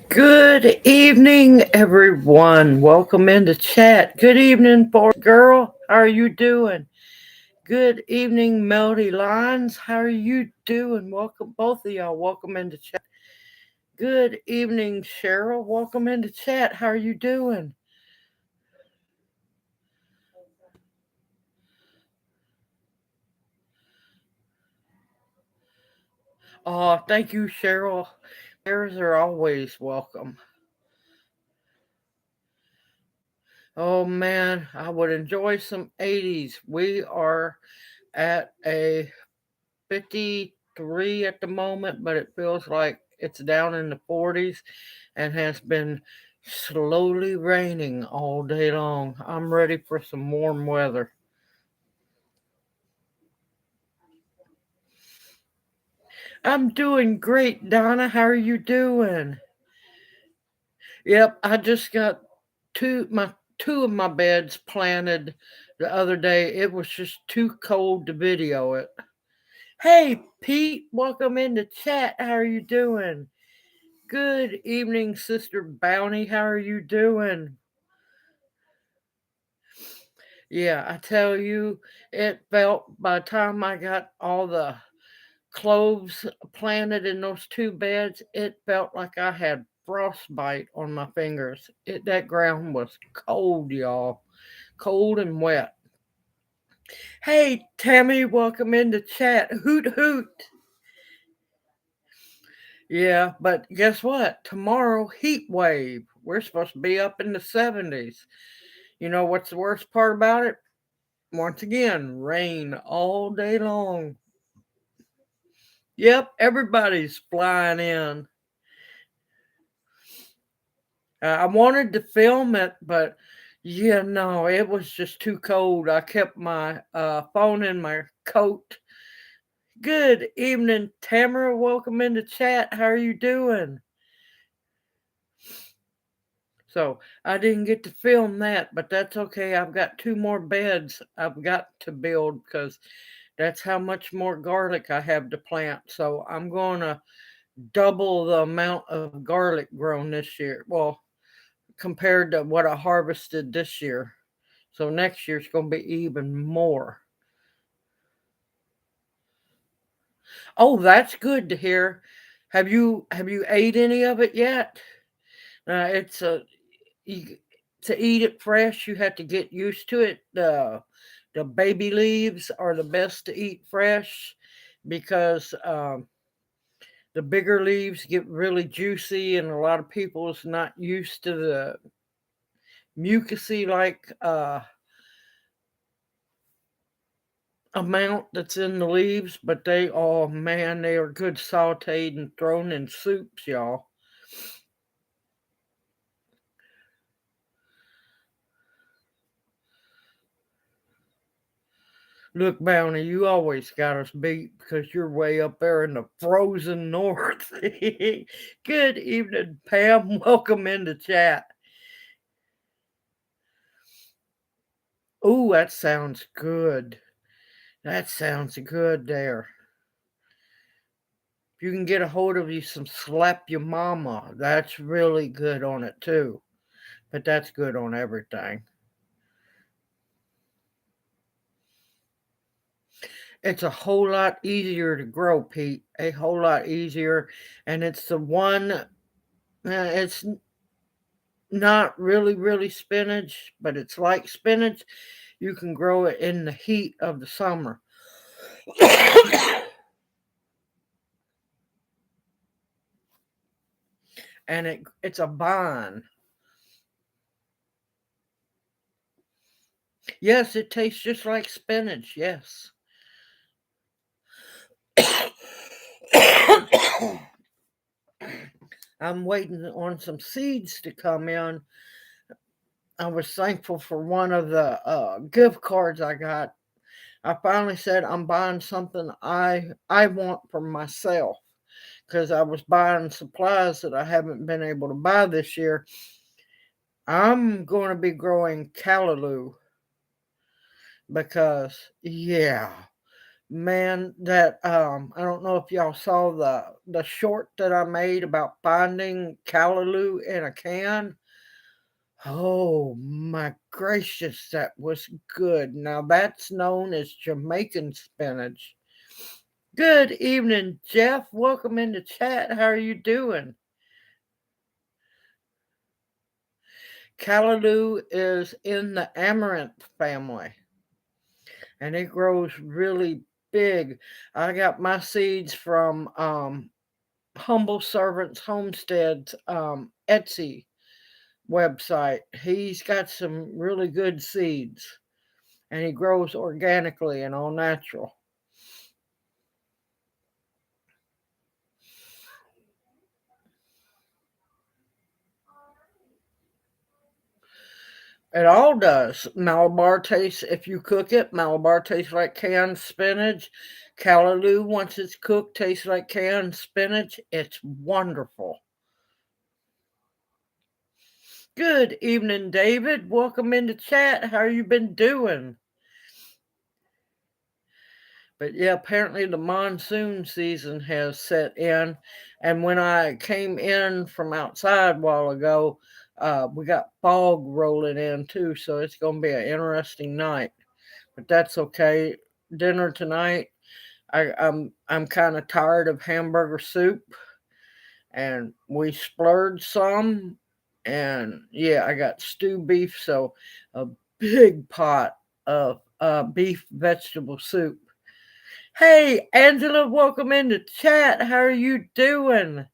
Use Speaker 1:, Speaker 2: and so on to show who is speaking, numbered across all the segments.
Speaker 1: Good evening, everyone. Welcome into chat. Good evening, boy girl. How are you doing? Good evening, Melody Lines. How are you doing? Welcome, both of y'all. Welcome into chat. Good evening, Cheryl. Welcome into chat. How are you doing? Oh, thank you, Cheryl. Prayers are always welcome. Oh man, I would enjoy some 80s. We are at a 53 at the moment, but it feels like it's down in the 40s and has been slowly raining all day long. I'm ready for some warm weather. I'm doing great, Donna. How are you doing? Yep, I just got two of my beds planted the other day. It was just too cold to video it. Hey, Pete, welcome into chat. How are you doing? Good evening, Sister Bounty. How are you doing? Yeah, I tell you, it felt by the time I got all the cloves planted in those two beds, it felt like I had frostbite on my fingers. That ground was cold, y'all. Cold and wet. Hey, Tammy, welcome into chat. Hoot hoot. Yeah, but guess what? Tomorrow, heat wave. We're supposed to be up in the 70s. You know what's the worst part about it? Once again, rain all day long. Yep, everybody's flying in. I wanted to film it, but yeah, no, it was just too cold. I kept my phone in my coat. Good evening, Tamara. Welcome into chat. How are you doing? So I didn't get to film that, but that's okay. I've got two more beds I've got to build because that's how much more garlic I have to plant. So I'm going to double the amount of garlic grown this year. Well, compared to what I harvested this year. So next year's going to be even more. Oh, that's good to hear. Have you ate any of it yet? It's a you, to eat it fresh. You have to get used to it. The baby leaves are the best to eat fresh because the bigger leaves get really juicy, and a lot of people is not used to the mucusy like amount that's in the leaves, but they, oh man, they are good sauteed and thrown in soups, y'all. Look, Bounty, you always got us beat because you're way up there in the frozen north. Good evening, Pam. Welcome into chat. Ooh, that sounds good. That sounds good there. If you can get a hold of you some slap your mama, that's really good on it too. But that's good on everything. It's a whole lot easier to grow, Pete. A whole lot easier. And it's the one, it's not really, really spinach, but it's like spinach. You can grow it in the heat of the summer. And it's a vine. Yes, it tastes just like spinach. Yes. I'm waiting on some seeds to come in. I was thankful for one of the gift cards I got. I finally said I'm buying something I want for myself because I was buying supplies that I haven't been able to buy this year. I'm going to be growing callaloo because yeah, Man, that I don't know if y'all saw the short that I made about finding callaloo in a can. Oh my gracious, that was good. Now that's known as Jamaican spinach. Good evening, Jeff. Welcome into chat. How are you doing? Callaloo is in the amaranth family and it grows really big. I got my seeds from Humble Servants Homestead's Etsy website. He's got some really good seeds and he grows organically and all natural. It all does. Malabar tastes, if you cook it, Malabar tastes like canned spinach. Callaloo, once it's cooked, tastes like canned spinach. It's wonderful. Good evening, David. Welcome into chat. How you been doing? But yeah, apparently the monsoon season has set in. And when I came in from outside a while ago, we got fog rolling in too. So it's going to be an interesting night. But that's okay. Dinner tonight. I'm kind of tired of hamburger soup, and we splurged some. And yeah, I got stew beef, so a big pot of beef vegetable soup. Hey, Angela, welcome into chat. How are you doing?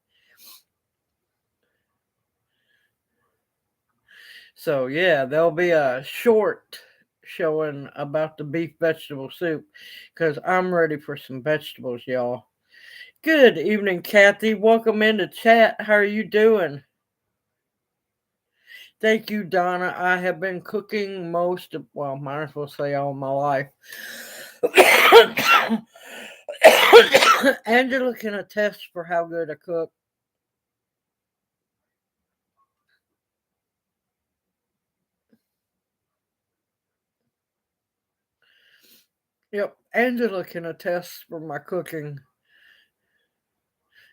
Speaker 1: So, yeah, there'll be a short showing about the beef vegetable soup because I'm ready for some vegetables, y'all. Good evening, Kathy. Welcome into chat. How are you doing? Thank you, Donna. I have been cooking most of, well, might as well say all my life. Angela can attest for how good I cook. Yep, Angela can attest for my cooking.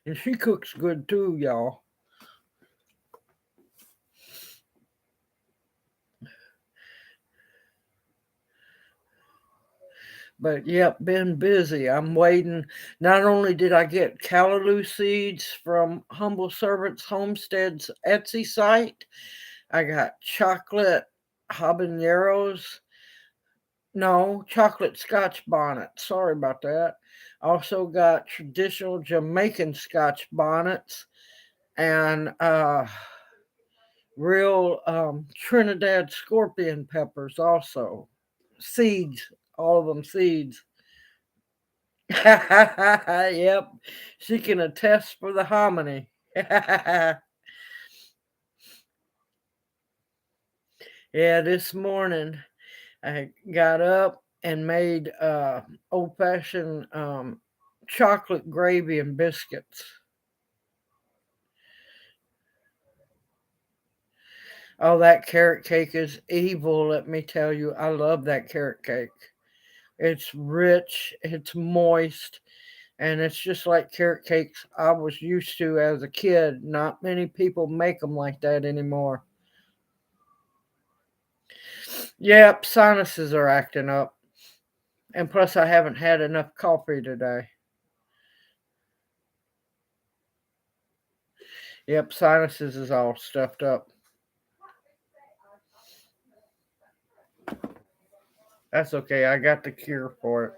Speaker 1: And she cooks good too, y'all. But yep, been busy. I'm waiting. Not only did I get callaloo seeds from Humble Servants Homestead's Etsy site, I got chocolate habaneros. No, chocolate scotch bonnet. Sorry about that. Also got traditional Jamaican scotch bonnets and real Trinidad scorpion peppers also. Seeds, all of them seeds. Yep, she can attest for the hominy. Yeah, this morning I got up and made old fashioned chocolate gravy and biscuits. Oh, that carrot cake is evil, let me tell you. I love that carrot cake. It's rich, it's moist, and it's just like carrot cakes I was used to as a kid. Not many people make them like that anymore. Yep, sinuses are acting up. And plus, I haven't had enough coffee today. Yep, sinuses is all stuffed up. That's okay. I got the cure for it.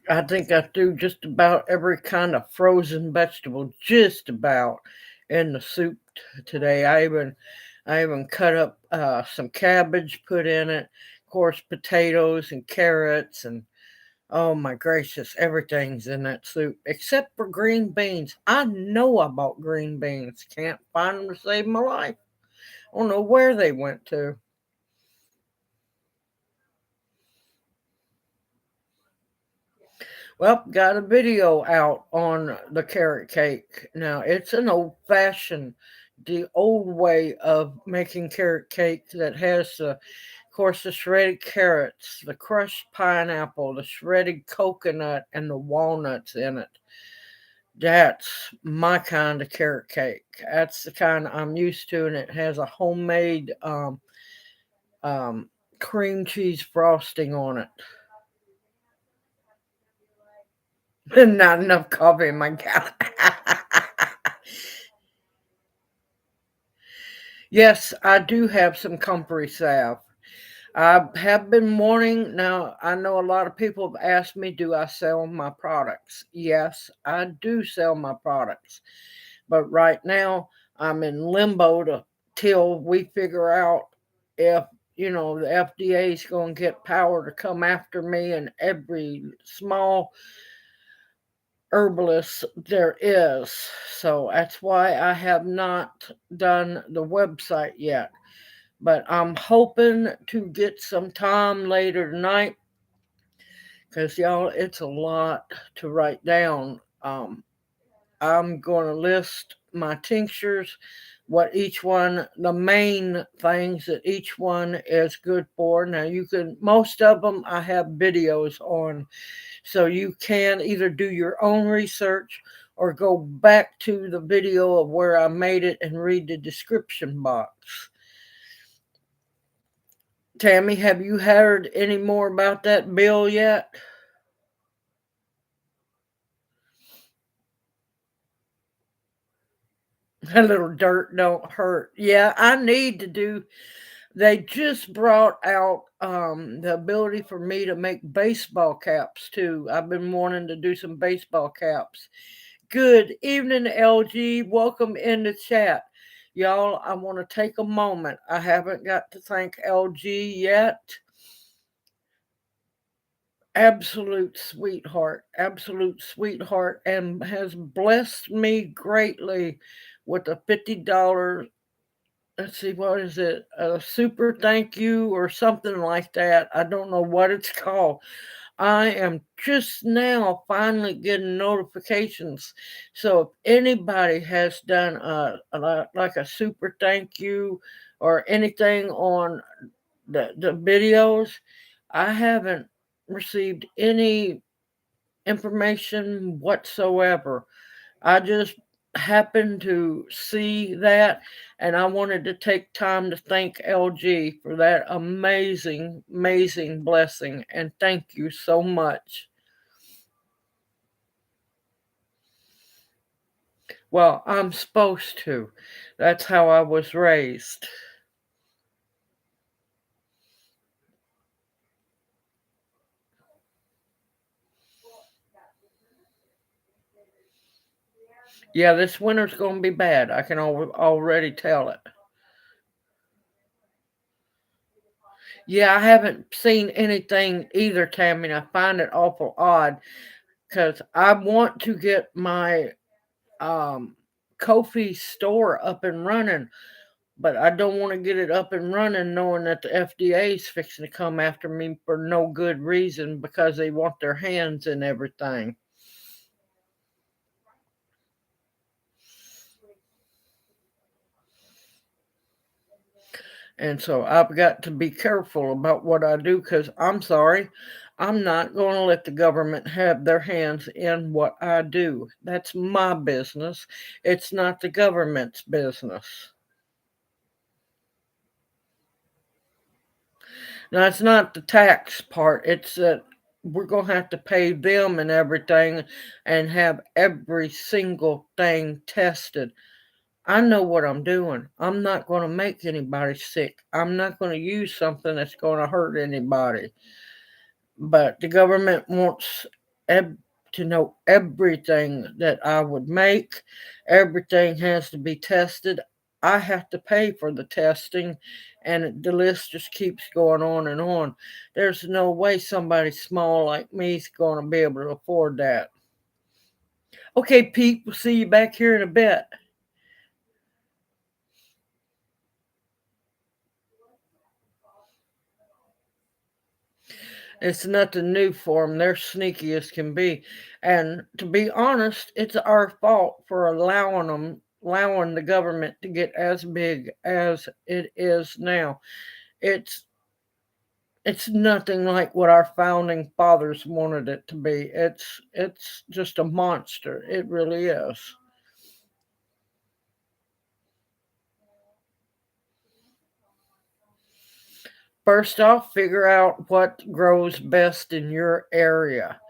Speaker 1: I think I threw just about every kind of frozen vegetable, just about, in the soup today. I even cut up some cabbage, put in it, of course, potatoes and carrots, and oh my gracious, everything's in that soup except for green beans. I know I bought green beans. Can't find them to save my life. I don't know where they went to. Well, got a video out on the carrot cake. Now, it's an old fashioned the old way of making carrot cake that has, of course, the shredded carrots, the crushed pineapple, the shredded coconut, and the walnuts in it. That's my kind of carrot cake. That's the kind I'm used to, and it has a homemade um, cream cheese frosting on it. Not enough coffee in my gallon. Yes, I do have some comfrey salve. I have been wanting. Now, I know a lot of people have asked me, do I sell my products? Yes, I do sell my products. But right now, I'm in limbo till we figure out if, the FDA is going to get power to come after me and every small herbalist there is. So that's why I have not done the website yet. But I'm hoping to get some time later tonight because, y'all, it's a lot to write down. I'm going to list my tinctures, what each one, the main things that each one is good for. Now, most of them I have videos on, so you can either do your own research or go back to the video of where I made it and read the description box. Tammy, have you heard any more about that bill yet? A little dirt don't hurt. Yeah, I need to do. They just brought out the ability for me to make baseball caps too. I've been wanting to do some baseball caps. Good evening, LG. Welcome in the chat. Y'all, I want to take a moment. I haven't got to thank LG yet. Absolute sweetheart, and has blessed me greatly with a $50. Let's see, what is it? A super thank you or something like that. I don't know what it's called. I am just now finally getting notifications. So if anybody has done like a super thank you or anything on the videos, I haven't received any information whatsoever. I just happened to see that, and I wanted to take time to thank LG for that amazing, amazing blessing. And thank you so much. Well, I'm supposed to. That's how I was raised. Yeah, this winter's going to be bad. I can already tell it. Yeah, I haven't seen anything either, Tammy, and I find it awful odd because I want to get my um, Kofi store up and running, but I don't want to get it up and running knowing that the FDA is fixing to come after me for no good reason because they want their hands in everything. And so I've got to be careful about what I do because I'm sorry, I'm not going to let the government have their hands in what I do. That's my business. It's not the government's business. Now, it's not the tax part, it's that we're going to have to pay them and everything and have every single thing tested. I know what I'm doing. I'm not going to make anybody sick. I'm not going to use something that's going to hurt anybody. But the government wants to know everything that I would make. Everything has to be tested. I have to pay for the testing, and the list just keeps going on and on. There's no way somebody small like me is going to be able to afford that. Okay, Pete, we'll see you back here in a bit. It's nothing new for them. They're sneaky as can be. And to be honest, it's our fault for allowing them allowing the government to get as big as it is now. It's it's nothing like what our founding fathers wanted it to be. It's just a monster. It really is. First off, figure out what grows best in your area.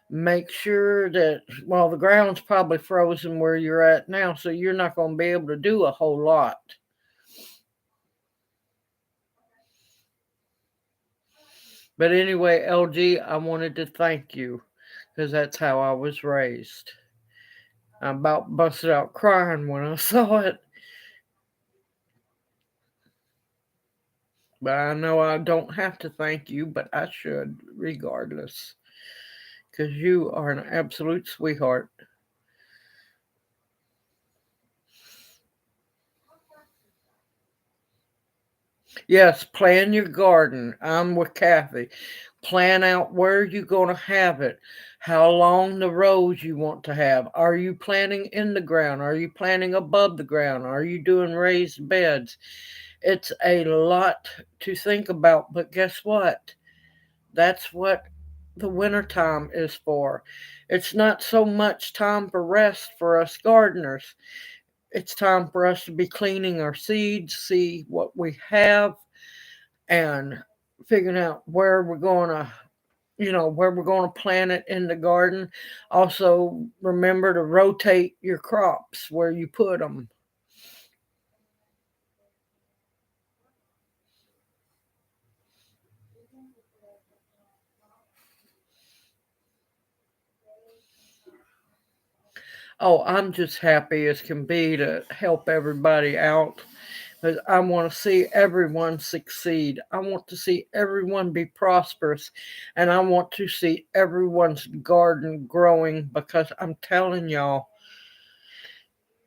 Speaker 1: Make sure that, well, the ground's probably frozen where you're at now, so you're not going to be able to do a whole lot. But anyway, LG, I wanted to thank you because that's how I was raised. I about busted out crying when I saw it, but I know I don't have to thank you, but I should regardless because you are an absolute sweetheart. Yes, plan your garden. I'm with Kathy. Plan out where you're going to have it, how long the rows you want to have. Are you planting in the ground? Are you planting above the ground? Are you doing raised beds? It's a lot to think about, but guess what? That's what the winter time is for. It's not so much time for rest for us gardeners. It's time for us to be cleaning our seeds, see what we have, and figuring out where we're going to where we're going to plant it in the garden. Also remember to rotate your crops where you put them. Oh, I'm just happy as can be to help everybody out because I want to see everyone succeed. I want to see everyone be prosperous, and I want to see everyone's garden growing because I'm telling y'all,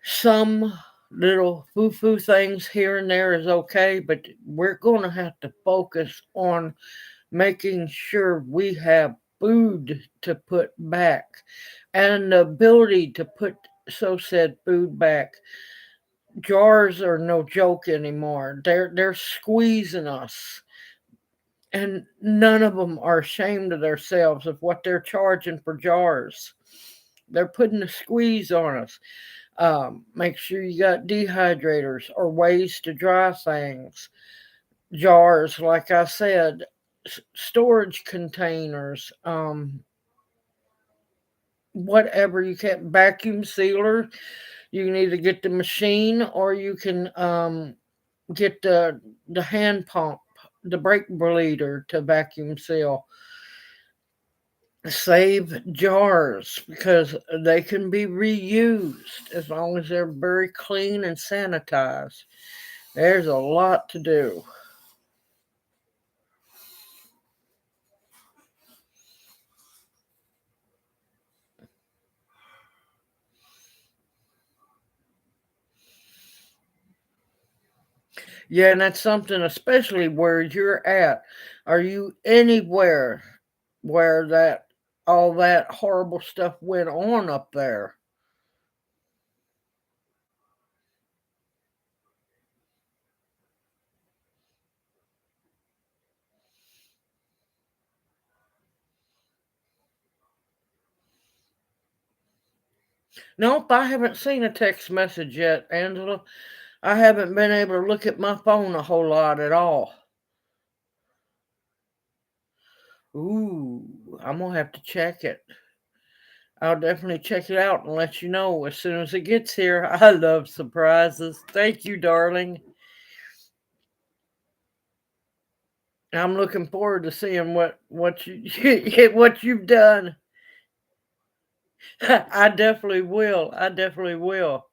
Speaker 1: some little foo foo things here and there is okay, but we're going to have to focus on making sure we have food to put back and the ability to put so said food back. Jars are no joke anymore. They're squeezing us, and none of them are ashamed of themselves of what they're charging for jars. They're putting a squeeze on us. Make sure you got dehydrators or ways to dry things. Jars, like I said, storage containers, whatever you can, vacuum sealer. You can either get the machine or you can get the hand pump, the brake bleeder to vacuum seal. Save jars because they can be reused as long as they're very clean and sanitized. There's a lot to do. Yeah, and that's something, especially where you're at. Are you anywhere where that all that horrible stuff went on up there? Nope, I haven't seen a text message yet, Angela. I haven't been able to look at my phone a whole lot at all. Ooh, I'm gonna have to check it. I'll definitely check it out and let you know as soon as it gets here. I love surprises. Thank you, darling. I'm looking forward to seeing what you what you've done. I definitely will. I definitely will.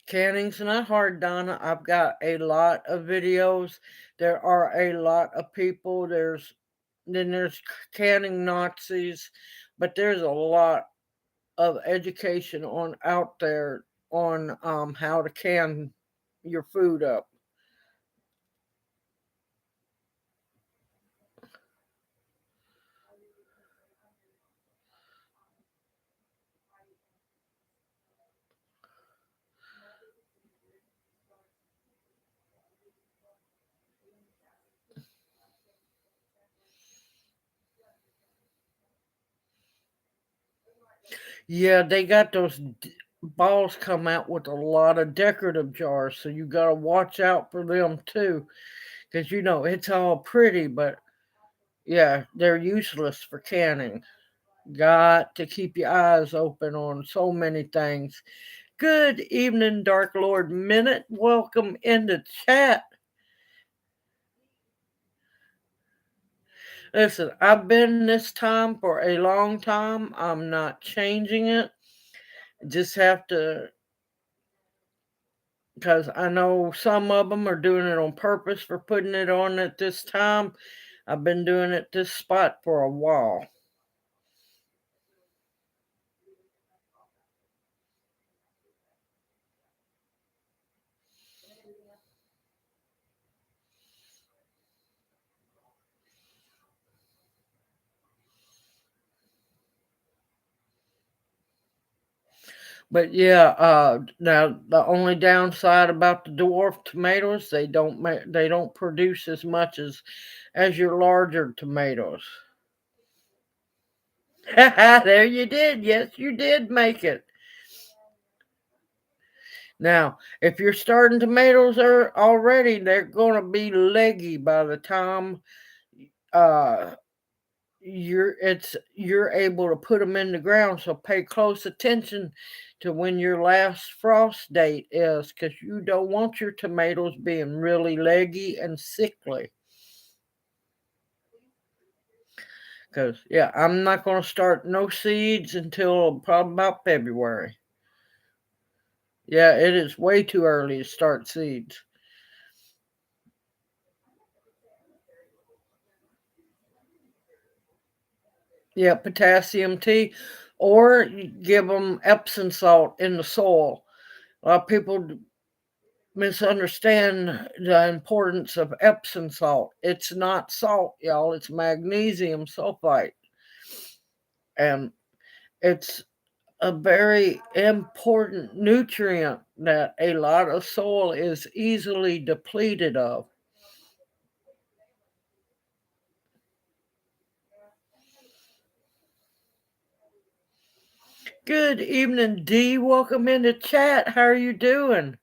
Speaker 1: Canning's not hard, Donna. I've got a lot of videos. There are a lot of people. There's canning Nazis, but there's a lot of education on out there on how to can your food up. Yeah, they got those balls come out with a lot of decorative jars, so you gotta watch out for them too, because it's all pretty, but yeah, they're useless for canning. Got to keep your eyes open on so many things. Good evening, Dark Lord Minute. Welcome into chat. Listen, I've been this time for a long time. I'm not changing it. Just have to, because I know some of them are doing it on purpose for putting it on at this time. I've been doing it this spot for a while. But yeah, now the only downside about the dwarf tomatoes, they don't produce as much as your larger tomatoes. There you did. Yes, you did make it. Now, if you're starting tomatoes are already, they're going to be leggy by the time uh you're able to put them in the ground. So pay close attention to when your last frost date is, because you don't want your tomatoes being really leggy and sickly. Because yeah, I'm not going to start no seeds until probably about February. Yeah, it is way too early to start seeds. Yeah, potassium tea, or you give them Epsom salt in the soil. A lot of people misunderstand the importance of Epsom salt. It's not salt, y'all. It's magnesium sulfite, and it's a very important nutrient that a lot of soil is easily depleted of. Good evening, D. Welcome into chat. How are you doing?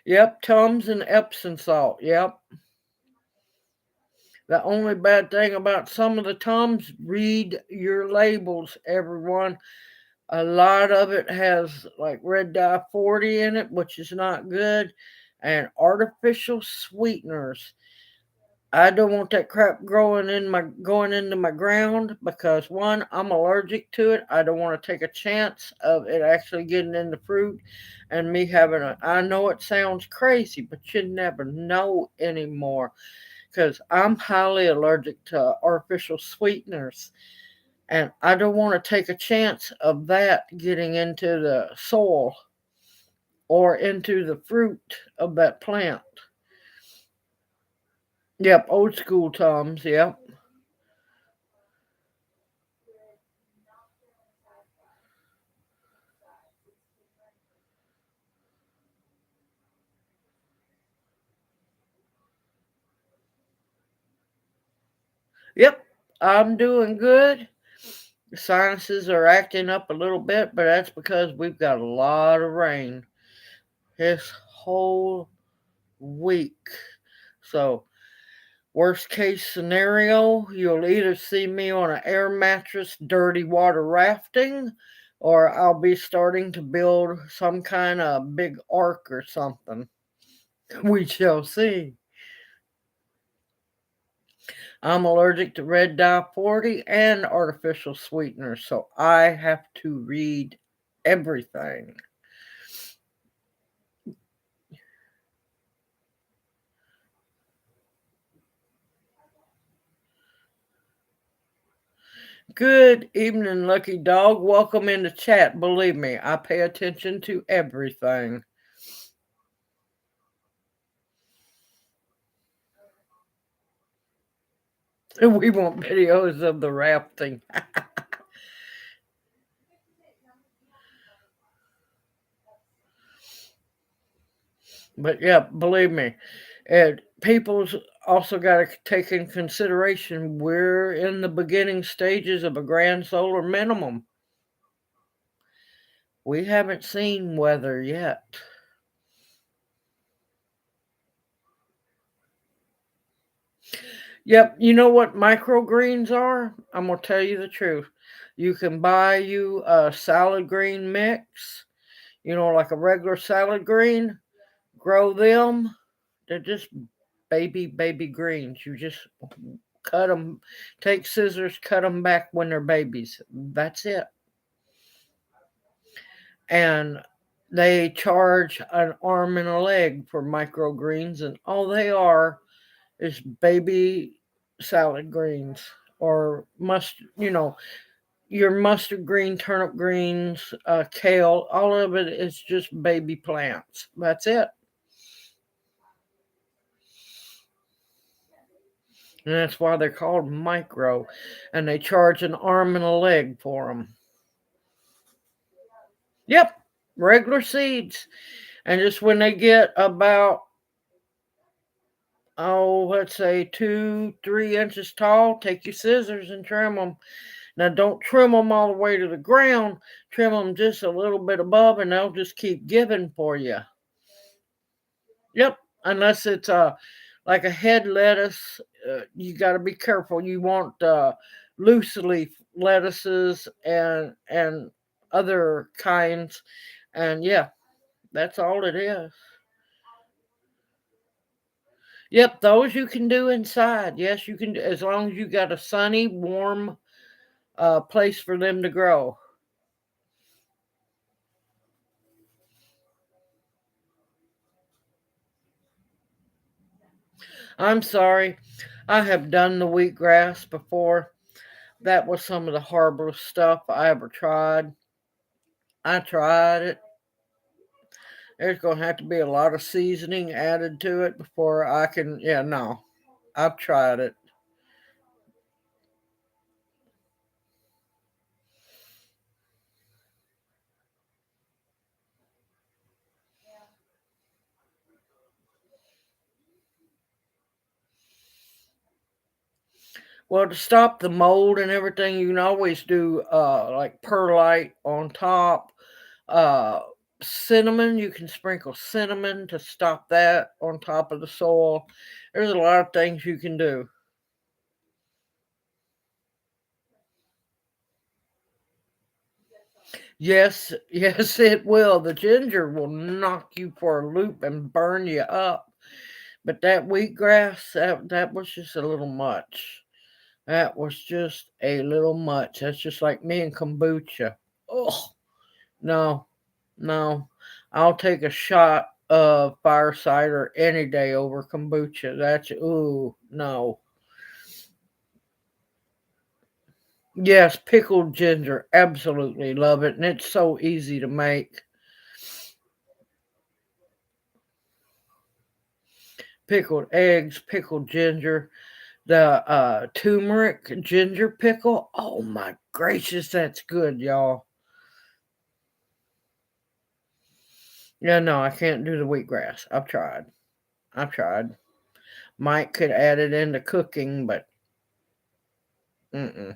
Speaker 1: Yep, Tums and Epsom salt. Yep. The only bad thing about some of the Tums, read your labels, everyone. A lot of it has like red dye 40 in it, which is not good, and artificial sweeteners. I don't want that crap going into my ground, because one, I'm allergic to it. I don't want to take a chance of it actually getting in the fruit and me having a. I know it sounds crazy, but you never know anymore, because I'm highly allergic to artificial sweeteners. And I don't want to take a chance of that getting into the soil or into the fruit of that plant. Yep, old school Toms. Yep. Yep. I'm doing good. The sinuses are acting up a little bit, but that's because we've got a lot of rain this whole week. So, worst case scenario, you'll either see me on an air mattress dirty water rafting, or I'll be starting to build some kind of big ark or something. We shall see. I'm allergic to red dye 40 and artificial sweeteners, so I have to read everything. Good evening, Lucky Dog. Welcome into chat. Believe me, I pay attention to everything. We want videos of the rafting. But yeah, believe me, People's also got to take in consideration we're in the beginning stages of a grand solar minimum. We haven't seen weather yet. Yep, you know what microgreens are? I'm gonna tell you the truth. You can buy you a salad green mix, like a regular salad green, grow them. They're just baby greens. You just cut them, take scissors, cut them back when they're babies. That's it. And they charge an arm and a leg for microgreens, and all they are is baby salad greens or your mustard green, turnip greens, kale. All of it is just baby plants. That's it. And that's why they're called micro. And they charge an arm and a leg for them. Yep, regular seeds. And just when they get about, let's say 2-3 inches tall, take your scissors and trim them. Now, don't trim them all the way to the ground. Trim them just a little bit above, and they'll just keep giving for you. Yep, unless it's like a head lettuce, you got to be careful. You want loose leaf lettuces and other kinds, and yeah, that's all it is. Yep, those you can do inside. Yes, you can, as long as you got a sunny, warm place for them to grow. I'm sorry, I have done the wheatgrass before. That was some of the horriblest stuff I ever tried. I tried it. There's going to have to be a lot of seasoning added to it before I can. Yeah, no, I've tried it. Well, to stop the mold and everything, you can always do like perlite on top. Uh, Cinnamon, you can sprinkle cinnamon to stop that on top of the soil. There's a lot of things you can do. Yes, yes, it will. The ginger will knock you for a loop and burn you up. But that wheatgrass, that was just a little much. That was just a little much. That's just like me and kombucha. Oh, no, no. I'll take a shot of fire cider any day over kombucha. That's, ooh, no. Yes, pickled ginger. Absolutely love it. And it's so easy to make. Pickled eggs, pickled ginger, the turmeric ginger pickle. Oh my gracious, that's good, y'all. Yeah, no, I can't do the wheatgrass. I've tried. I've tried. Mike could add it into cooking, but mm-mm.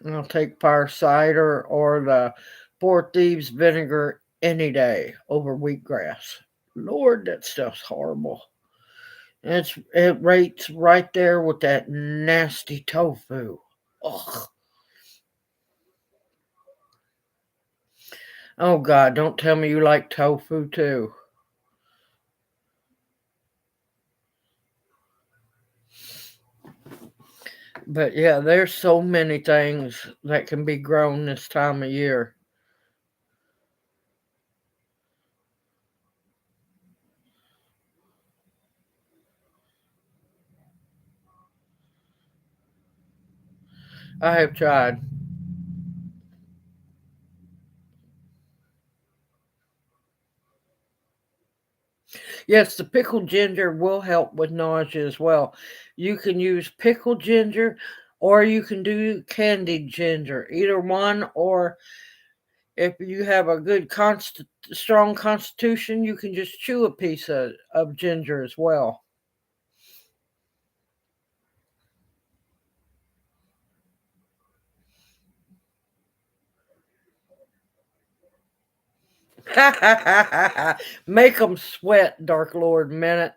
Speaker 1: I'll take fire cider or the Four Thieves vinegar any day over wheatgrass. Lord, that stuff's horrible. It rates right there with that nasty tofu. Ugh. Oh God, don't tell me you like tofu too. But yeah, there's so many things that can be grown this time of year. I have tried. Yes, the pickled ginger will help with nausea as well. You can use pickled ginger or you can do candied ginger. Either one, or If you have a good strong constitution, you can just chew a piece of ginger as well. Make them sweat, Dark Lord Minute.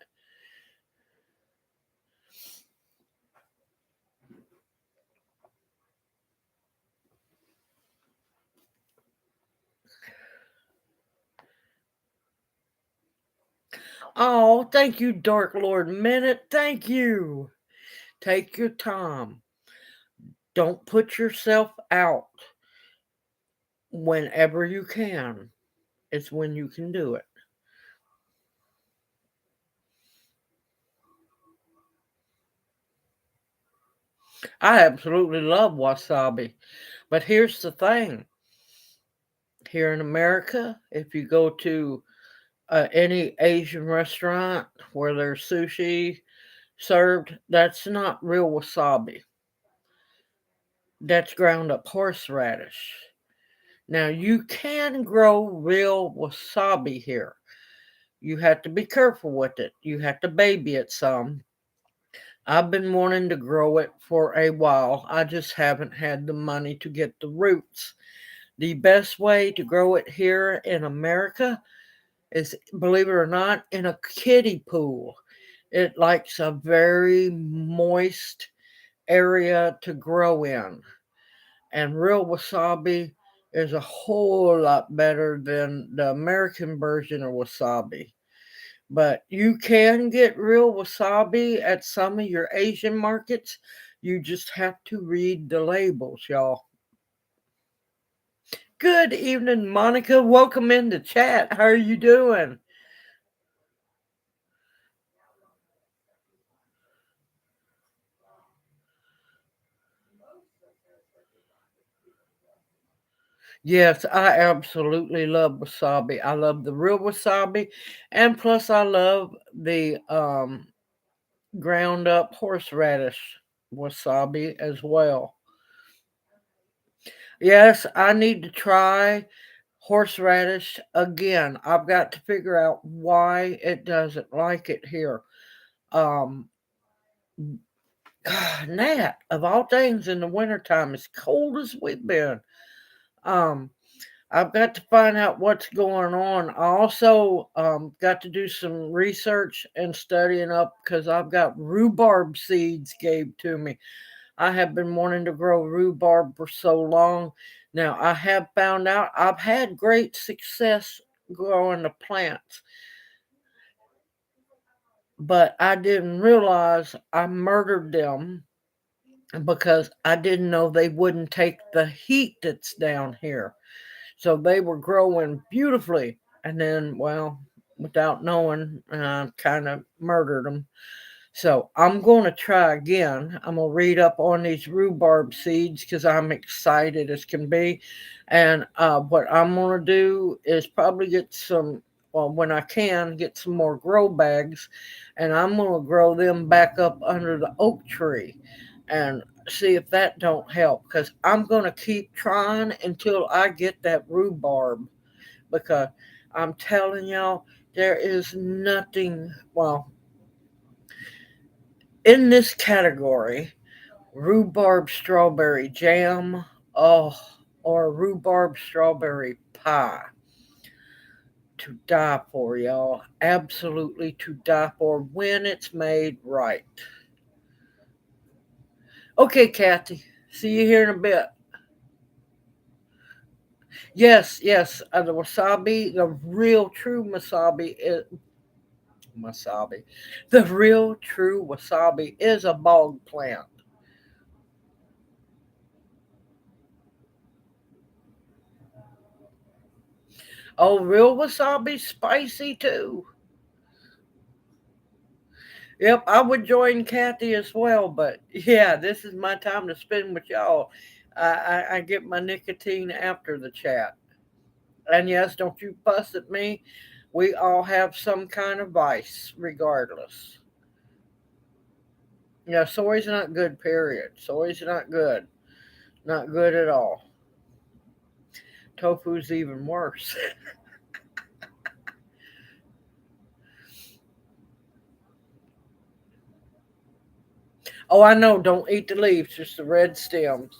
Speaker 1: Oh, thank you, Dark Lord Minute. Thank you. Take your time. Don't put yourself out. Whenever you can, it's when you can do it. I absolutely love wasabi. But here's the thing, here in America, if you go to any Asian restaurant where there's sushi served, that's not real wasabi. That's ground up horseradish. Now, you can grow real wasabi here. You have to be careful with it. You have to baby it some. I've been wanting to grow it for a while. I just haven't had the money to get the roots. The best way to grow it here in America is, believe it or not, in a kiddie pool. It likes a very moist area to grow in. And real wasabi is a whole lot better than the American version of wasabi. But you can get real wasabi at some of your Asian markets. You just have to read the labels, y'all. Good evening, Monica. Welcome in the chat. How are you doing? Yes, I absolutely love wasabi. I love the real wasabi, and plus I love the ground up horseradish wasabi as well. Yes, I need to try horseradish again. I've got to figure out why it doesn't like it here. Um, Nat, of all things in the wintertime, as cold as we've been, um, I've got to find out what's going on. I also got to do some research and studying up because I've got rhubarb seeds gave to me. I have been wanting to grow rhubarb for so long. Now, I have found out I've had great success growing the plants, but I didn't realize I murdered them because I didn't know they wouldn't take the heat that's down here. So they were growing beautifully. And then, well, without knowing, kind of murdered them. So I'm going to try again. I'm going to read up on these rhubarb seeds because I'm excited as can be. And what I'm going to do is probably get some, well, when I can, get some more grow bags. And I'm going to grow them back up under the oak tree and see if that don't help. Because I'm going to keep trying until I get that rhubarb. Because I'm telling y'all, there is nothing, well, in this category, rhubarb strawberry jam, oh, or rhubarb strawberry pie. To die for, y'all. Absolutely to die for when it's made right. Okay, Kathy. See you here in a bit. Yes, yes. The wasabi, the real true wasabi is wasabi. The real true wasabi is a bog plant. Oh, real wasabi spicy too. Yep, I would join Kathy as well, but yeah, this is my time to spend with y'all. I get my nicotine after the chat. And yes, don't you fuss at me. We all have some kind of vice, regardless. Yeah, soy's not good, period. Soy's not good. Not good at all. Tofu's even worse. Oh, I know. Don't eat the leaves, just the red stems.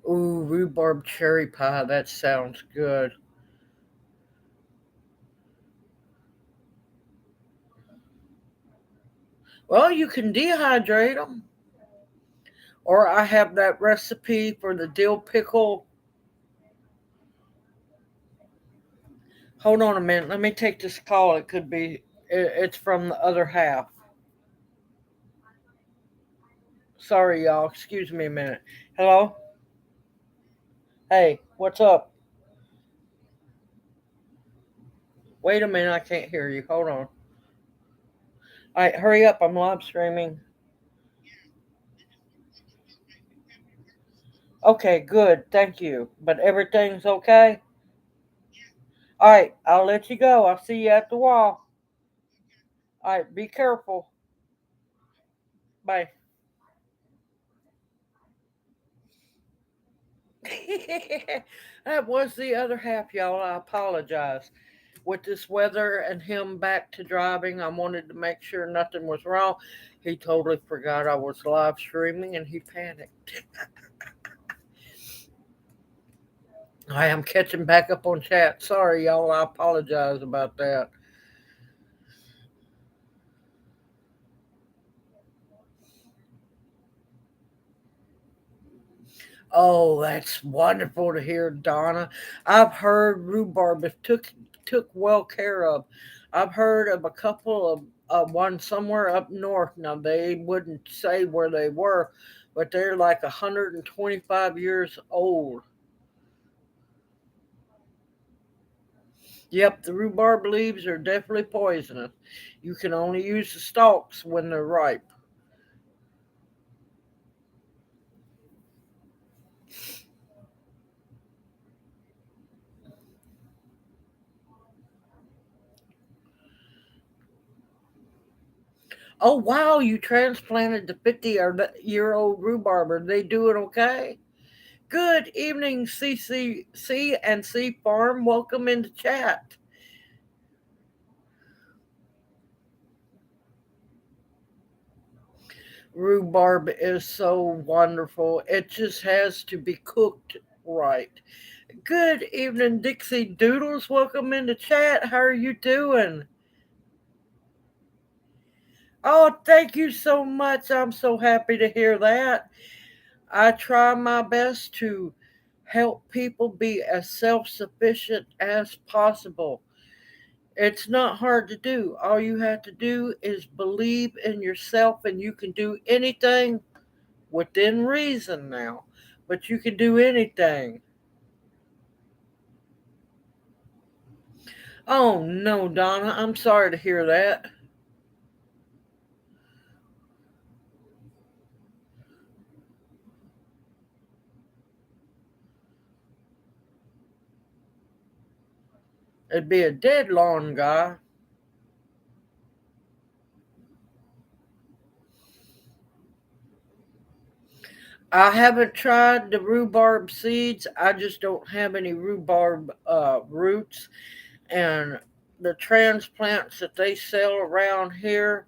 Speaker 1: Ooh, rhubarb cherry pie. That sounds good. Well, you can dehydrate them. Or I have that recipe for the dill pickle. Hold on a minute. Let me take this call. It could be, it's from the other half. Sorry, y'all. Excuse me a minute. Hello? Hey, what's up? Wait a minute. I can't hear you. Hold on. All right, hurry up. I'm live streaming. Okay, good. Thank you. But everything's okay? All right, I'll let you go. I'll see you at the wall. All right, be careful. Bye. That was the other half, y'all. I apologize. With this weather and him back to driving, I wanted to make sure nothing was wrong. He totally forgot I was live streaming and he panicked. I am catching back up on chat. Sorry, y'all. I apologize about that. Oh, that's wonderful to hear, Donna. I've heard rhubarb if took well care of. I've heard of a couple of one somewhere up north. Now they wouldn't say where they were, but they're like 125 years old. Yep, the rhubarb leaves are definitely poisonous. You can only use the stalks when they're ripe. Oh wow, you transplanted the 50-year-old rhubarb. Are they doing okay? Good evening, CCC and C Farm. Welcome into chat. Rhubarb is so wonderful. It just has to be cooked right. Good evening, Dixie Doodles. Welcome into chat. How are you doing? Oh, thank you so much. I'm so happy to hear that. I try my best to help people be as self sufficient as possible. It's not hard to do. All you have to do is believe in yourself, and you can do anything within reason now. But you can do anything. Oh, no, Donna. I'm sorry to hear that. It'd be a dead lawn guy. I haven't tried the rhubarb seeds. I just don't have any rhubarb roots. And the transplants that they sell around here,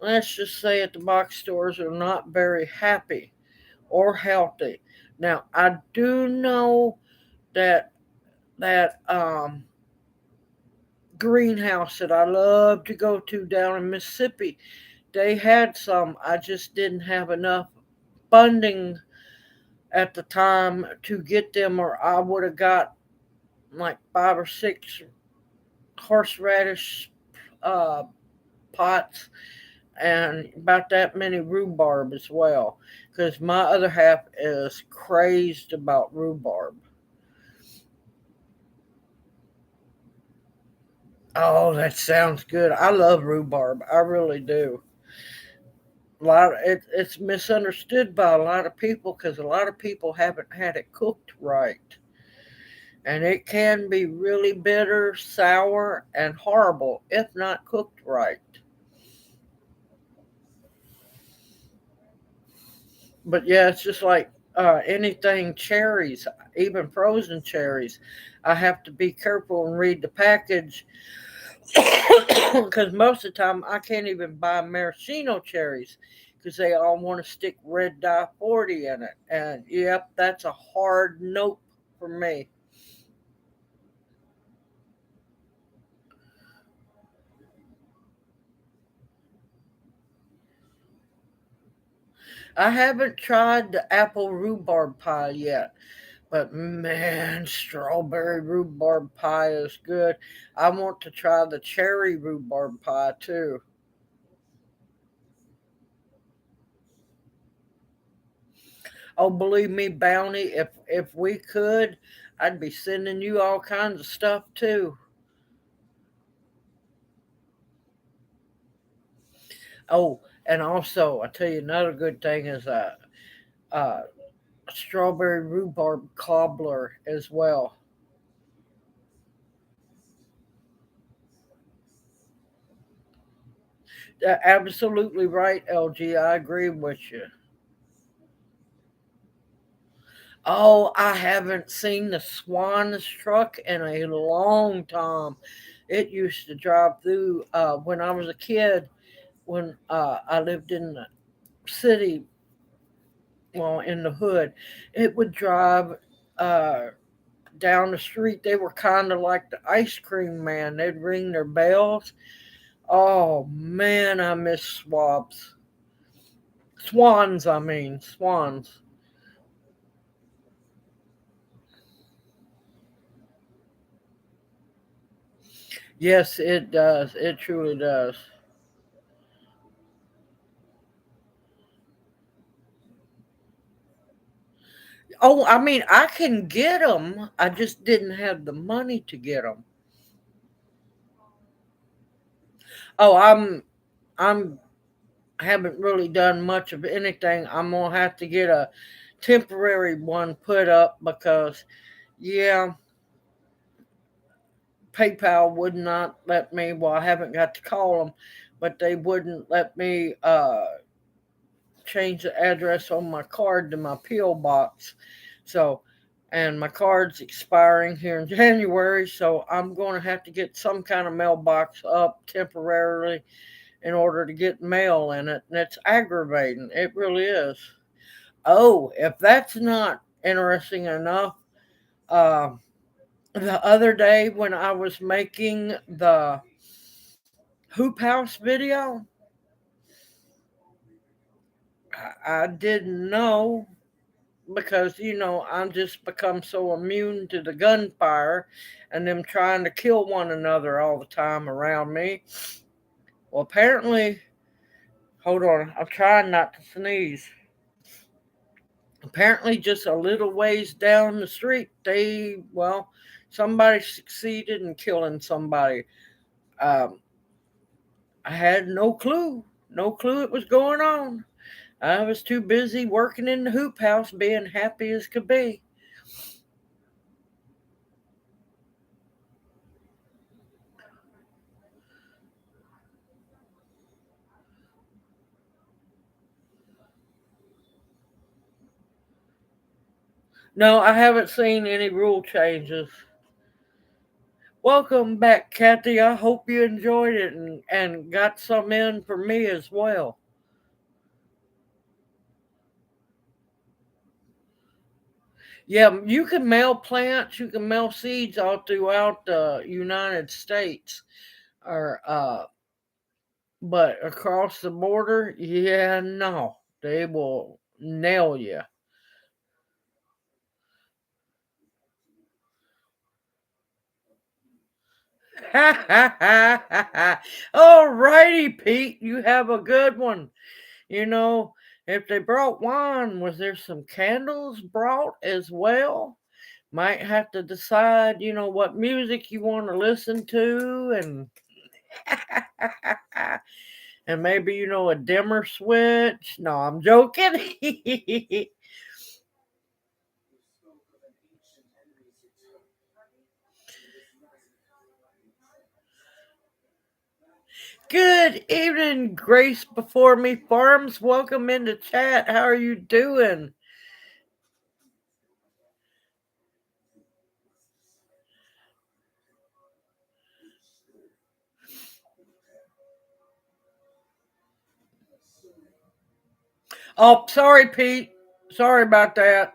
Speaker 1: let's just say at the box stores, are not very happy or healthy. Now, I do know that that greenhouse that I love to go to down in Mississippi, they had some. I just didn't have enough funding at the time to get them, or I would have got like 5 or 6 horseradish uh, pots and about that many rhubarb as well. Because my other half is crazed about rhubarb. Oh, that sounds good. I love rhubarb. I really do. It's misunderstood by a lot of people because a lot of people haven't had it cooked right. and it can be really bitter, sour, and horrible if not cooked right. But yeah, it's just like anything cherries, even frozen cherries. I have to be careful and read the package because most of the time I can't even buy maraschino cherries because they all want to stick red dye 40 in it. And yep, that's a hard nope for me. I haven't tried the apple rhubarb pie yet, but man, strawberry rhubarb pie is good. I want to try the cherry rhubarb pie too. Oh, believe me, Bounty, if we could, I'd be sending you all kinds of stuff too. Oh, and also, I tell you another good thing is uh, strawberry rhubarb cobbler as well. Absolutely right, LG. I agree with you. Oh, I haven't seen the Swan's truck in a long time. It used to drive through when I was a kid, when I lived in the city, well, in the hood. It would drive uh, down the street. They were kind of like the ice cream man. They'd ring their bells. Oh, man, I miss swabs. Swans, I mean, swans. Yes, it does. It truly does. Oh, I mean, I can get them. I just didn't have the money to get them. Oh, I'm haven't really done much of anything. I'm gonna have to get a temporary one put up because, yeah, PayPal would not let me. Well, I haven't got to call them, but they wouldn't let me change the address on my card to my PO box. So, and my card's expiring here in January, so I'm going to have to get some kind of mailbox up temporarily in order to get mail in it, and it's aggravating. It really is. Oh, if that's not interesting enough, uh, the other day when I was making the hoop house video, I didn't know because I'm just become so immune to the gunfire and them trying to kill one another all the time around me. Well, apparently, hold on, I'm trying not to sneeze. Apparently, just a little ways down the street, somebody succeeded in killing somebody. Um, I had no clue it was going on. I was too busy working in the hoop house, being happy as could be. No, I haven't seen any rule changes. Welcome back, Kathy. I hope you enjoyed it and got some in for me as well. Yeah, you can mail plants, you can mail seeds all throughout the United States, or but across the border, yeah, no, they will nail you. All righty, Pete, you have a good one. You know, if they brought wine, was there some candles brought as well? Might have to decide, what music you want to listen to and maybe, a dimmer switch. No, I'm joking. Good evening, Grace Before Me Farms. Welcome into chat. How are you doing? Oh, sorry, Pete. Sorry about that.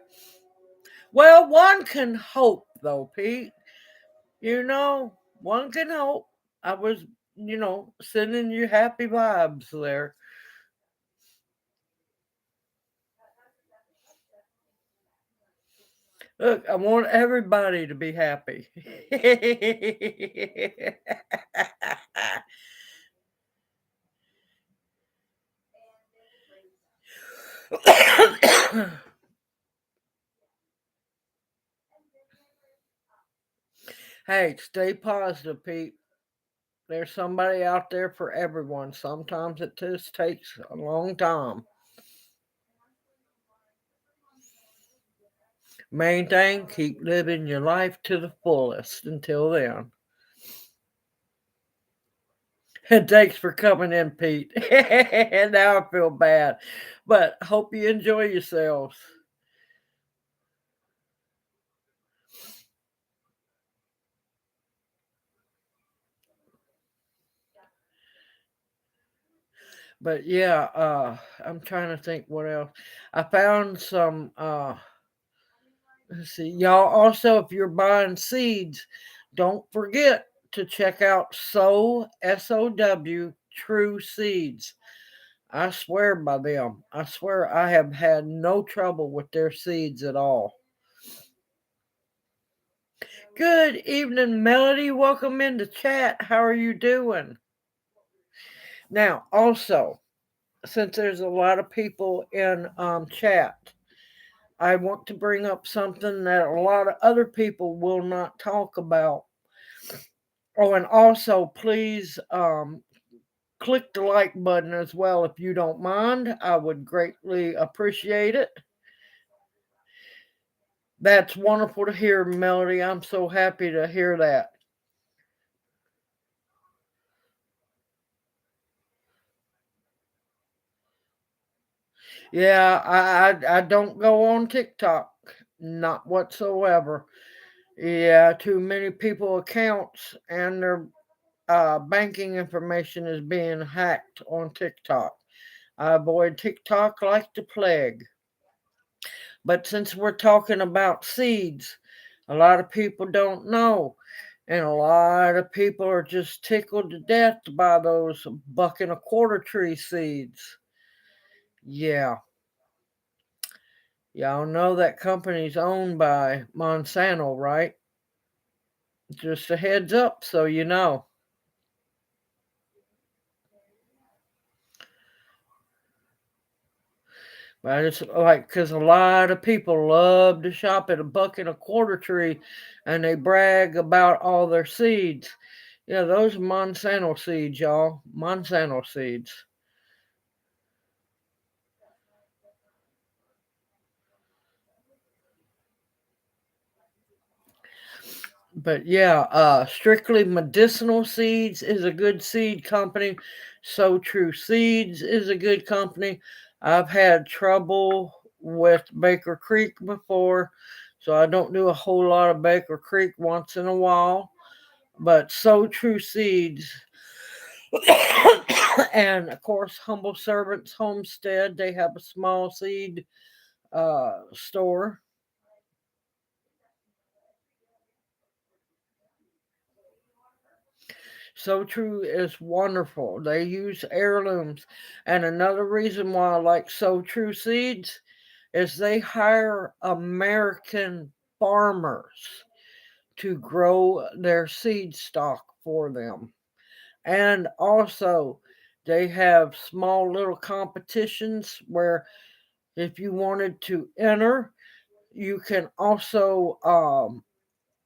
Speaker 1: Well, one can hope, though, Pete. One can hope. I was, sending you happy vibes there. Look, I want everybody to be happy. Hey, stay positive, Pete. There's somebody out there for everyone. Sometimes it just takes a long time. Main thing, keep living your life to the fullest until then. And thanks for coming in, Pete. And now I feel bad. But hope you enjoy yourselves. But yeah, I'm trying to think what else. I found some let's see, y'all also if you're buying seeds, don't forget to check out SOW True Seeds. I swear by them. I swear I have had no trouble with their seeds at all. Good evening, Melody. Welcome into chat. How are you doing? Now, also, since there's a lot of people in chat, I want to bring up something that a lot of other people will not talk about. Oh, and also, please click the like button as well if you don't mind. I would greatly appreciate it. That's wonderful to hear, Melody. I'm so happy to hear that. Yeah, I don't go on TikTok, not whatsoever. Yeah, too many people accounts and their banking information is being hacked on TikTok. I avoid TikTok like the plague. But since we're talking about seeds, a lot of people don't know. And a lot of people are just tickled to death by those buck and a quarter tree seeds. Yeah. Y'all know that company's owned by Monsanto, right? Just a heads up so you know. But it's like, because a lot of people love to shop at a buck and a quarter tree and they brag about all their seeds. Yeah, those are Monsanto seeds, y'all. Monsanto seeds. But yeah, Strictly Medicinal Seeds is a good seed company. So True Seeds is a good company. I've had trouble with Baker Creek before, so I don't do a whole lot of Baker Creek once in a while. But So True Seeds, and of course, Humble Servants Homestead, they have a small seed store. So True is wonderful. They use heirlooms. And another reason why I like So True Seeds is they hire American farmers to grow their seed stock for them. And also, they have small little competitions where if you wanted to enter, you can also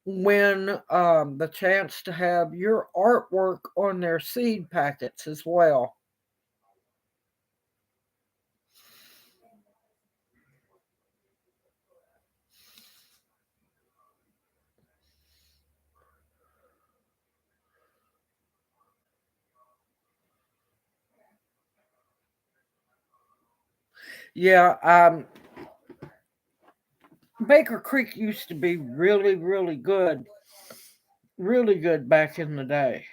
Speaker 1: win the chance to have your artwork on their seed packets as well. Yeah, Baker Creek used to be really, really good back in the day.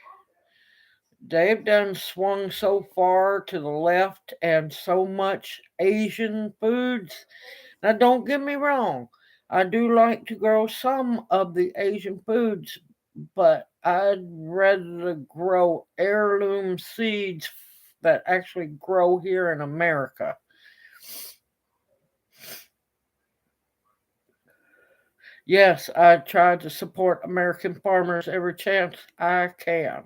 Speaker 1: They've done swung so far to the left and so much Asian foods. Now, don't get me wrong, I do like to grow some of the Asian foods, but I'd rather grow heirloom seeds that actually grow here in America. Yes, I try to support American farmers every chance I can.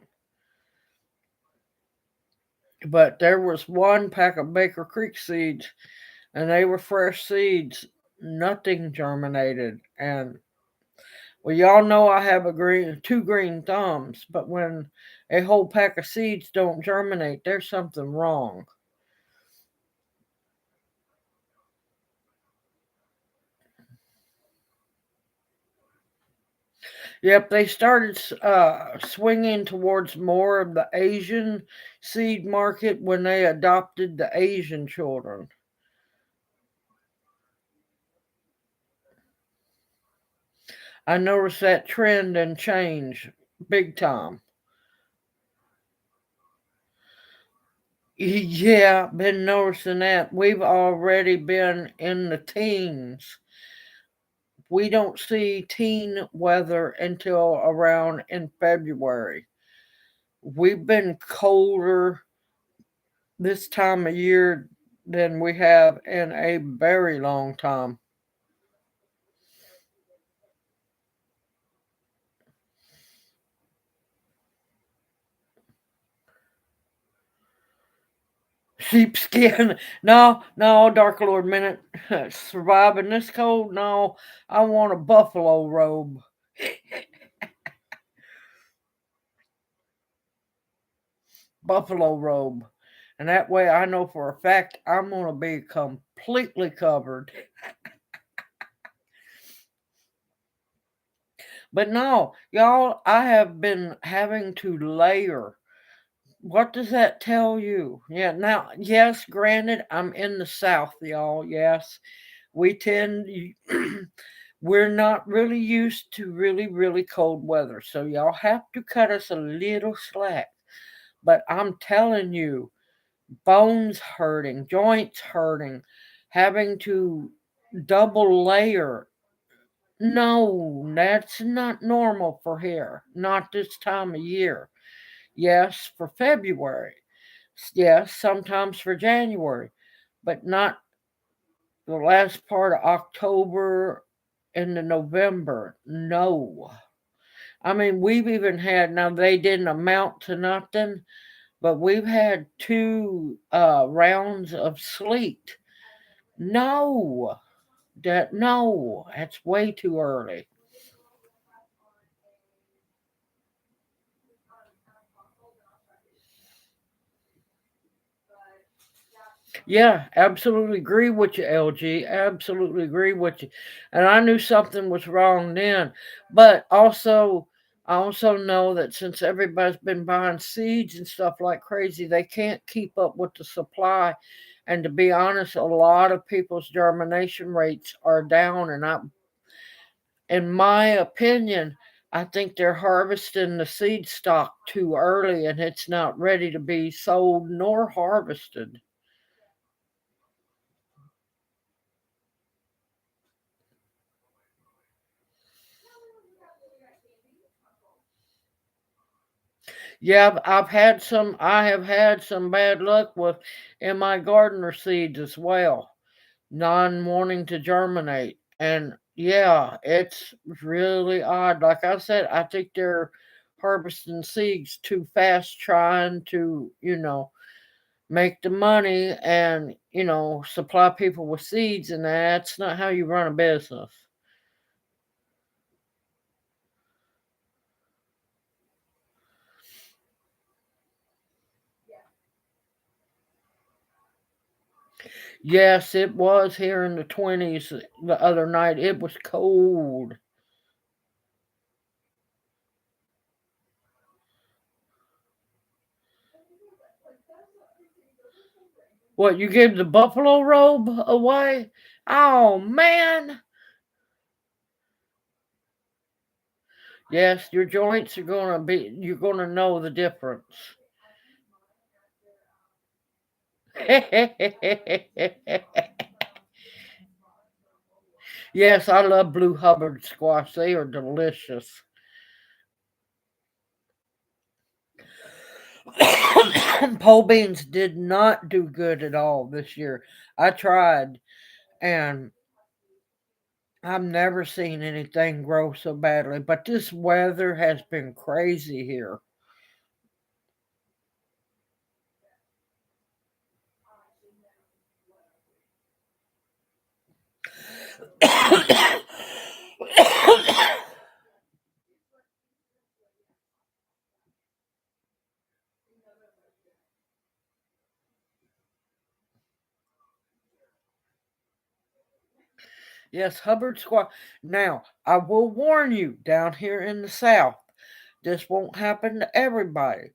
Speaker 1: But there was one pack of Baker Creek seeds, and they were fresh seeds. Nothing germinated, and well, y'all know I have two green thumbs. But when a whole pack of seeds don't germinate, there's something wrong. Yep, they started swinging towards more of the Asian seed market when they adopted the Asian children. I noticed that trend and change big time. Yeah, been noticing that. We've already been in the teens. We don't see teen weather until around in February. We've been colder this time of year than we have in a very long time. Sheepskin. No, no, Dark Lord Minute. Surviving this cold? No, I want a buffalo robe. Buffalo robe. And that way I know for a fact I'm going to be completely covered. But no, y'all, I have been having to layer. What does that tell you? Yeah, now, yes, granted, I'm in the South, y'all. Yes, we tend, we're not really used to really cold weather. So y'all have to cut us a little slack. But I'm telling you, bones hurting, joints hurting, having to double layer. No, that's not normal for here. Not this time of year. Yes, for February. Yes, sometimes for January, but not the last part of October into November. No. I mean, we've even had, now they didn't amount to nothing, but we've had two rounds of sleet. No, no, that's way too early. Yeah, absolutely agree with you, LG. Absolutely agree with you. And I knew something was wrong then. But also, I also know that since everybody's been buying seeds and stuff like crazy, they can't keep up with the supply. And to be honest, a lot of people's germination rates are down. And in my opinion, I think they're harvesting the seed stock too early and it's not ready to be sold nor harvested. Yeah, I have had some bad luck with in my gardener seeds as well, non wanting to germinate. And yeah, it's really odd. Like I said, I think they're harvesting seeds too fast, trying to, make the money and, supply people with seeds. And that's not how you run a business. Yes, it was here in the 20s the other night. It was cold. What, you gave the buffalo robe away? Oh man. Yes, your joints are gonna be, you're gonna know the difference. Yes, I love blue Hubbard squash. They are delicious. Pole beans did not do good at all this year. I tried, and I've never seen anything grow so badly. But this weather has been crazy here. Yes, Hubbard squash. Now, I will warn you, down here in the South, this won't happen to everybody,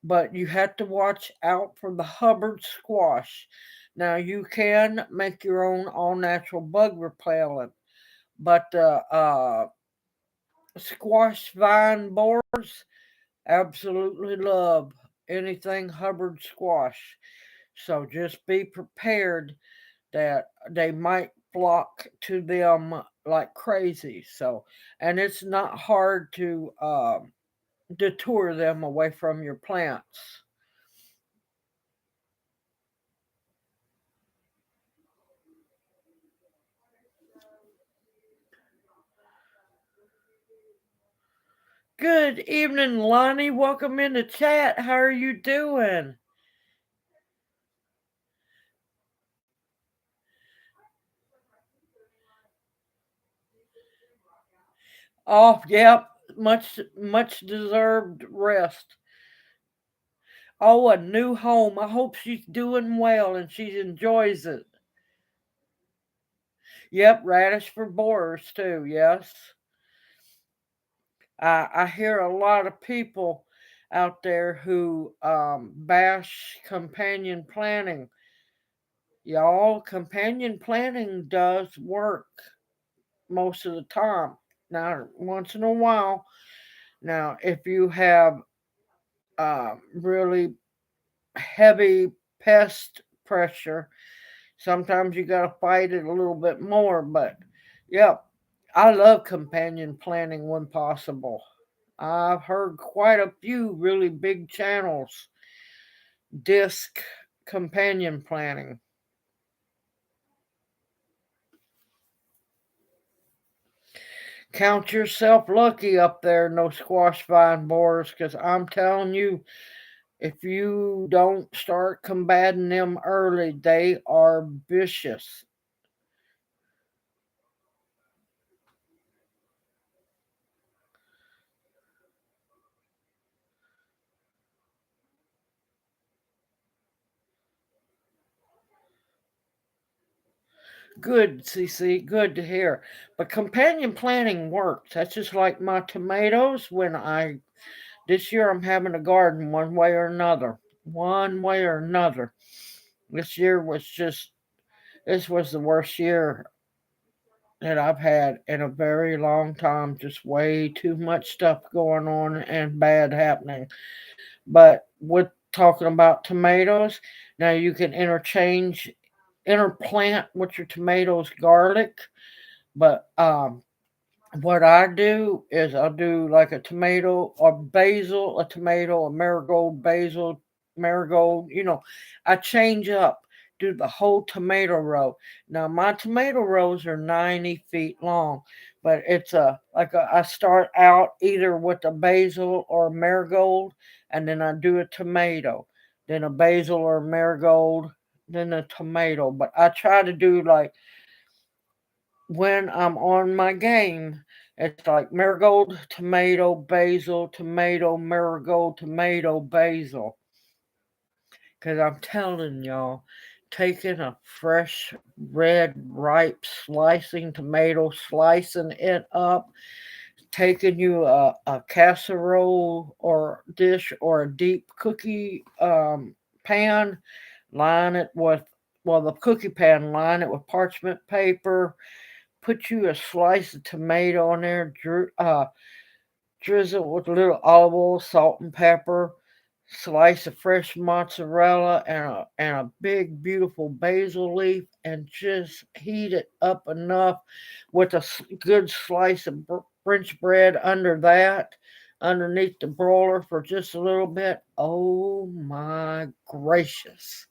Speaker 1: but you have to watch out for the Hubbard squash. Now, you can make your own all natural bug repellent, but squash vine borers absolutely love anything Hubbard squash. So just be prepared that they might flock to them like crazy. So, and it's not hard to detour them away from your plants. Good evening, Lonnie. Welcome in the chat. How are you doing? Oh, yep. Much deserved rest. Oh, a new home. I hope she's doing well and she enjoys it. Yep, radish for borers too. Yes. I hear a lot of people out there who bash companion planting. Y'all, companion planting does work most of the time. Now, once in a while, now if you have really heavy pest pressure, sometimes you got to fight it a little bit more. But yeah, I love companion planting when possible. I've heard quite a few really big channels disc companion planting. Count yourself lucky up there, no squash vine borers, because I'm telling you, if you don't start combating them early, they are vicious. Good, CC, good to hear. But companion planting works. That's just like my tomatoes. This year I'm having a garden one way or another. One way or another. This year this was the worst year that I've had in a very long time. Just way too much stuff going on and bad happening. But with talking about tomatoes, now you can interplant with your tomatoes garlic. But what I do is I'll do like a tomato or basil, a tomato, a marigold, basil, marigold. I change up, do the whole tomato row. Now my tomato rows are 90 feet long, but I start out either with a basil or a marigold, and then I do a tomato, then a basil or a marigold, then a tomato. But I try to do like when I'm on my game, it's like marigold, tomato, marigold, tomato, basil. Because I'm telling y'all, taking a fresh, red, ripe, slicing tomato, slicing it up, taking you a casserole or dish or a deep cookie pan, line it with, well, the cookie pan, line it with parchment paper, put you a slice of tomato on there, drizzle with a little olive oil, salt and pepper, slice of fresh mozzarella, and a big beautiful basil leaf, and just heat it up enough with a good slice of French bread under that, underneath the broiler for just a little bit. Oh my gracious.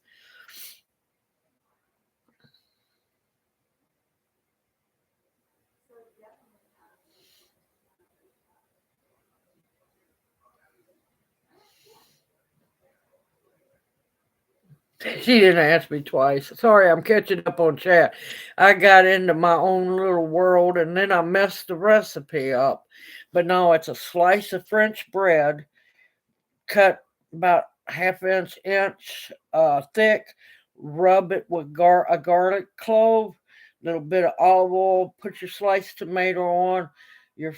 Speaker 1: She didn't ask me twice. Sorry, I'm catching up on chat. I got into my own little world and then I messed the recipe up. But no, it's a slice of French bread cut about half inch thick. Rub it with a garlic clove, a little bit of olive oil. Put your sliced tomato on, your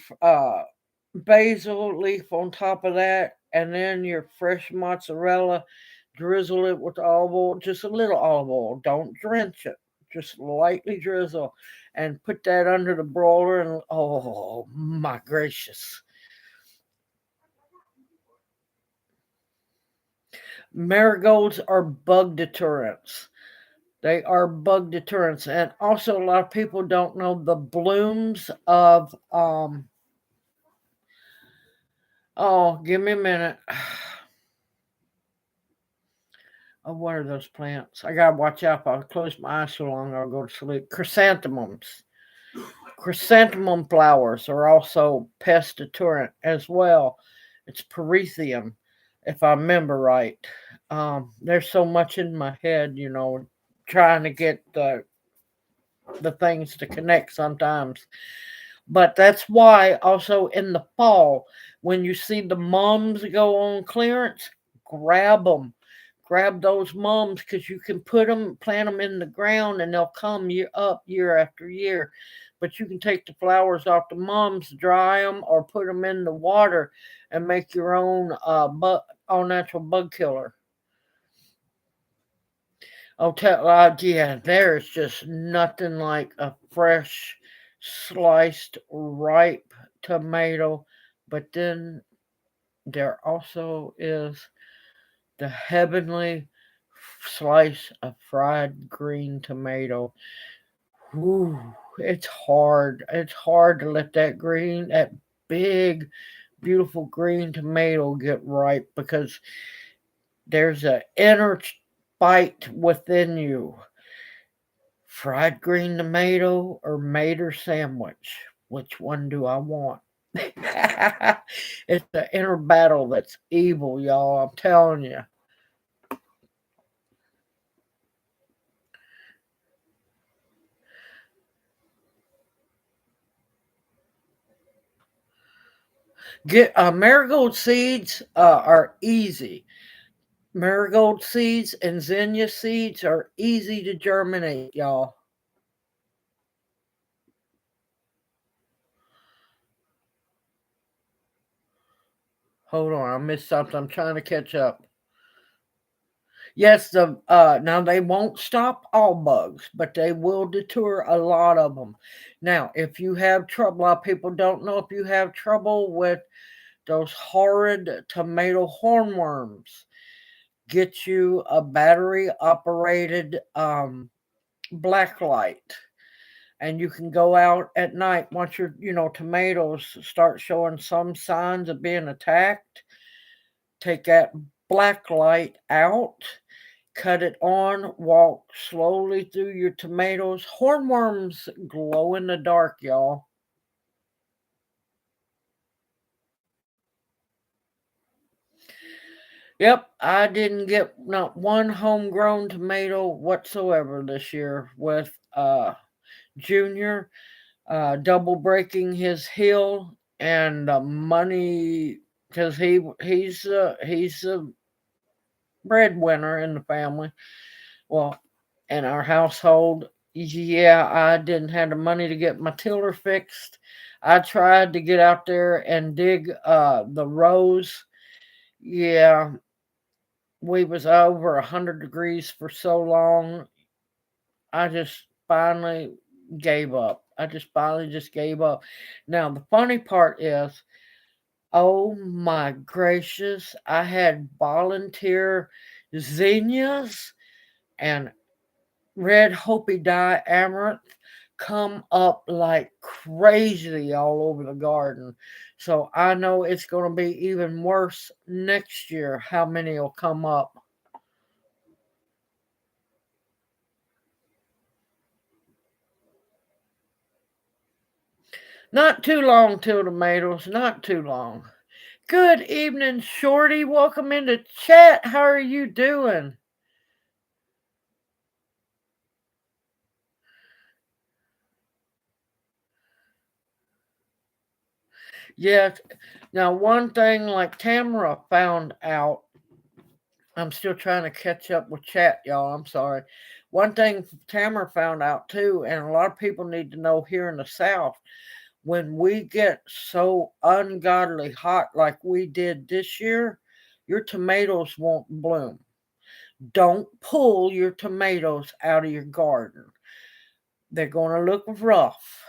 Speaker 1: basil leaf on top of that, and then your fresh mozzarella. Drizzle it with olive oil, just a little olive oil. Don't drench it, just lightly drizzle, and put that under the broiler. And oh my gracious, marigolds are bug deterrents. They are bug deterrents, and also a lot of people don't know the blooms of Oh, give me a minute. Oh, what are those plants? I gotta watch out. If I close my eyes so long, I'll go to sleep. Chrysanthemums. Chrysanthemum flowers are also pest deterrent as well. It's perithecium, if I remember right. There's so much in my head, trying to get the things to connect sometimes. But that's why also in the fall, when you see the mums go on clearance, grab them. Grab those mums because you can plant them in the ground, and they'll come up year after year. But you can take the flowers off the mums, dry them, or put them in the water and make your own all natural bug killer. Yeah, there's just nothing like a fresh, sliced, ripe tomato. But then there also is the heavenly slice of fried green tomato. Ooh, it's hard. It's hard to let that big, beautiful green tomato get ripe because there's an inner bite within you. Fried green tomato or mater sandwich? Which one do I want? It's the inner battle that's evil, y'all. I'm telling you. Get marigold seeds are easy. Marigold seeds and zinnia seeds are easy to germinate, y'all. Hold on, I missed something. I'm trying to catch up. Yes, now they won't stop all bugs, but they will deter a lot of them. Now, if you have trouble, a lot of people don't know if you have trouble with those horrid tomato hornworms. Get you a battery operated black light, and you can go out at night once your tomatoes start showing some signs of being attacked. Take that black light out, cut it on, walk slowly through your tomatoes. Hornworms glow in the dark, y'all. Yep, I didn't get not one homegrown tomato whatsoever this year with Junior double breaking his heel and money because he's a breadwinner in the family. Well, in our household, Yeah, I didn't have the money to get my tiller fixed. I tried to get out there and dig the rows. Yeah, we was over 100 degrees for so long. I just finally gave up. I just finally just gave up. Now the funny part is, oh my gracious, I had volunteer zinnias and red Hopi dye amaranth come up like crazy all over the garden. So I know it's going to be even worse next year how many will come up. Not too long till tomatoes, not too long. Good evening, Shorty. Welcome into chat. How are you doing? Yes. Now, one thing like Tamara found out, I'm still trying to catch up with chat, y'all. I'm sorry. One thing Tamara found out too, and a lot of people need to know here in the South, when we get so ungodly hot like we did this year, your tomatoes won't bloom. Don't pull your tomatoes out of your garden. They're going to look rough.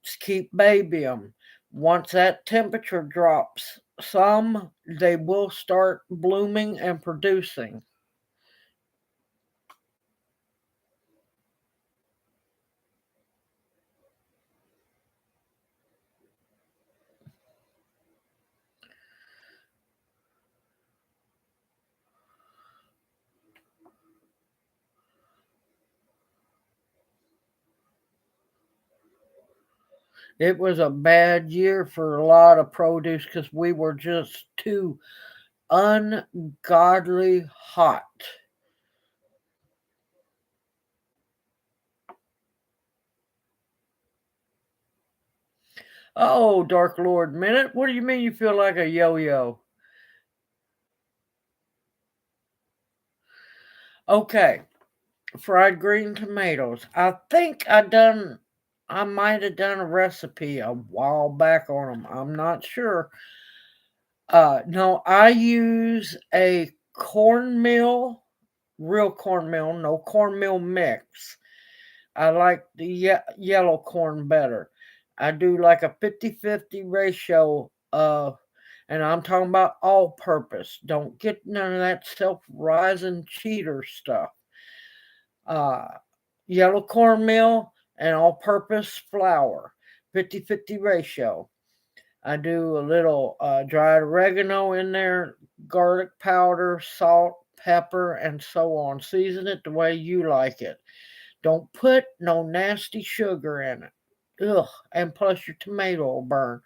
Speaker 1: Just keep baby them. Once that temperature drops some, they will start blooming and producing. It was a bad year for a lot of produce because we were just too ungodly hot. Oh, Dark Lord Minute, what do you mean you feel like a yo yo? Okay, fried green tomatoes. I might have done a recipe a while back on them. I'm not sure. No, I use a cornmeal, real cornmeal, no cornmeal mix. I like the yellow corn better. I do like a 50-50 ratio of, and I'm talking about all purpose. Don't get none of that self rising cheater stuff. Uh, Yellow cornmeal and all purpose flour, 50-50 ratio. I do a little dried oregano in there, garlic powder, salt, pepper, and so on. Season it the way you like it. Don't put no nasty sugar in it. Ugh, and plus your tomato will burn.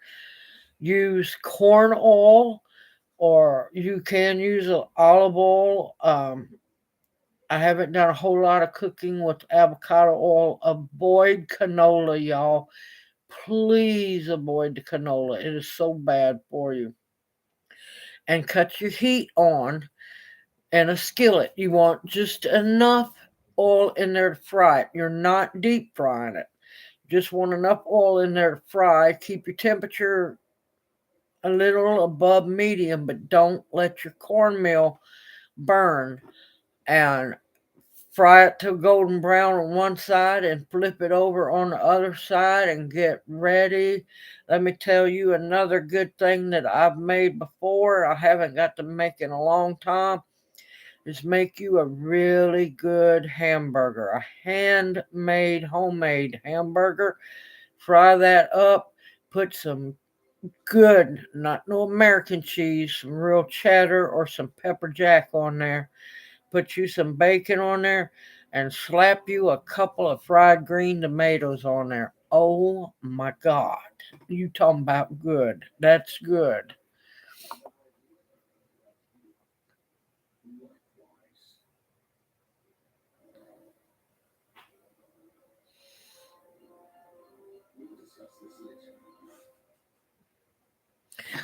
Speaker 1: Use corn oil, or you can use olive oil. I haven't done a whole lot of cooking with avocado oil. Avoid canola, y'all. Please avoid the canola. It is so bad for you. And cut your heat on in a skillet. You want just enough oil in there to fry it. You're not deep frying it. Just want enough oil in there to fry. Keep your temperature a little above medium, but don't let your cornmeal burn. And fry it to golden brown on one side and flip it over on the other side and get ready. Let me tell you another good thing that I've made before. I haven't got to make in a long time. Is make you a really good hamburger, a handmade, homemade hamburger. Fry that up. Put some good, not no American cheese, some real cheddar or some pepper jack on there. Put you some bacon on there and slap you a couple of fried green tomatoes on there. Oh my God. You talking about good. That's good.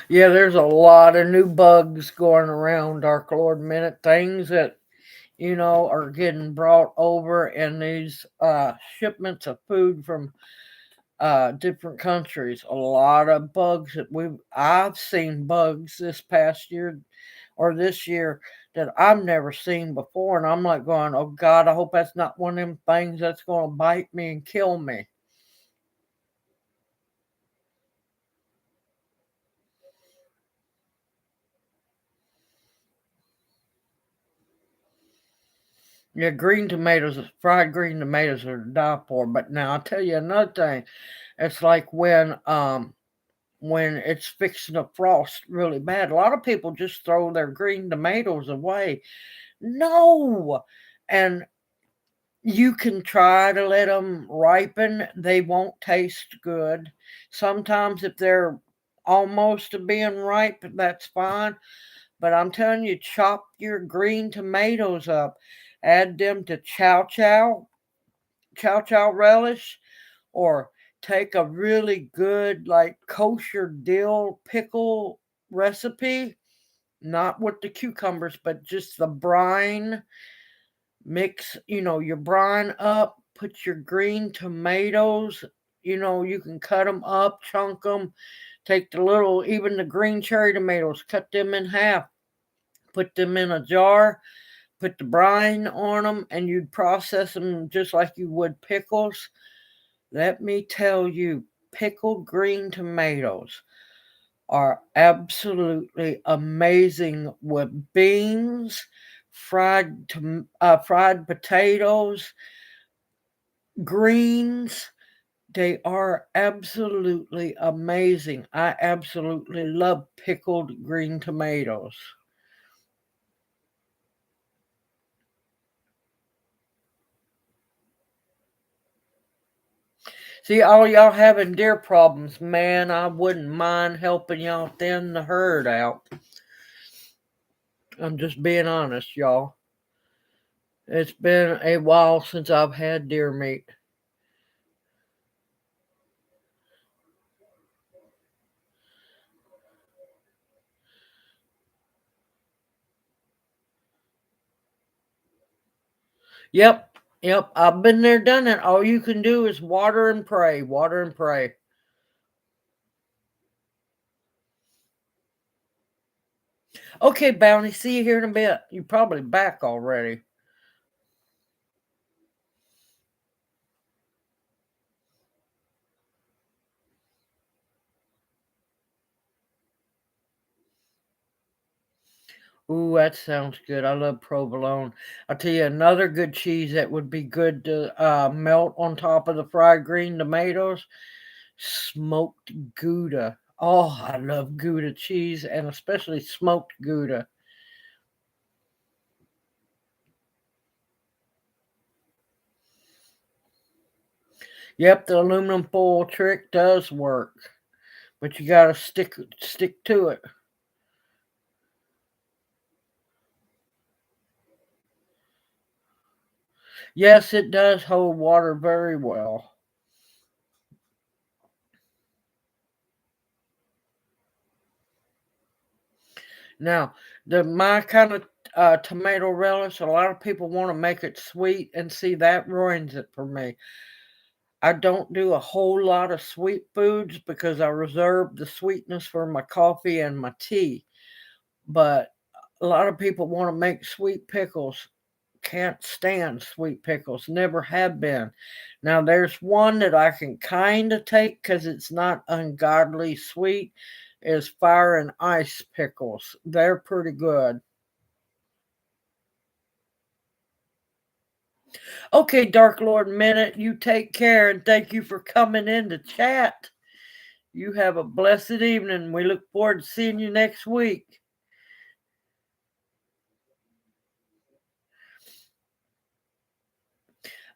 Speaker 1: Yeah, there's a lot of new bugs going around, Dark Lord Minute. Things that are getting brought over in these shipments of food from different countries. A lot of bugs that I've seen bugs this past year or this year that I've never seen before, and I'm like going, "Oh God, I hope that's not one of them things that's going to bite me and kill me." Yeah, fried green tomatoes are to die for. But now I'll tell you another thing. It's like when it's fixing to frost really bad. A lot of people just throw their green tomatoes away. No, and you can try to let them ripen. They won't taste good. Sometimes if they're almost to being ripe, that's fine. But I'm telling you, chop your green tomatoes up, add them to chow chow relish, or take a really good like kosher dill pickle recipe, not with the cucumbers, but just the brine. Mix, your brine up, put your green tomatoes, you can cut them up, chunk them, take even the green cherry tomatoes, cut them in half, put them in a jar, put the brine on them, and you'd process them just like you would pickles. Let me tell you, pickled green tomatoes are absolutely amazing with beans, fried potatoes, greens. They are absolutely amazing. I absolutely love pickled green tomatoes. See, all y'all having deer problems, man. I wouldn't mind helping y'all thin the herd out. I'm just being honest, y'all. It's been a while since I've had deer meat. Yep, yep. I've been there, done it. All you can do is water and pray, water and pray. Okay, Bounty. See you here in a bit. You're probably back already. Ooh, that sounds good. I love provolone. I'll tell you another good cheese that would be good to melt on top of the fried green tomatoes. Smoked Gouda. Oh, I love Gouda cheese and especially smoked Gouda. Yep, the aluminum foil trick does work, but you gotta stick to it. Yes, it does hold water very well. Now, the my kind of tomato relish, a lot of people want to make it sweet, and see that ruins it for me. I don't do a whole lot of sweet foods because I reserve the sweetness for my coffee and my tea. But a lot of people want to make sweet pickles. Can't stand sweet pickles, never have been. Now, there's one that I can kind of take because it's not ungodly sweet, is fire and ice pickles. They're pretty good. Okay, Dark Lord Minute, you take care and thank you for coming in to chat. You have a blessed evening. We look forward to seeing you next week.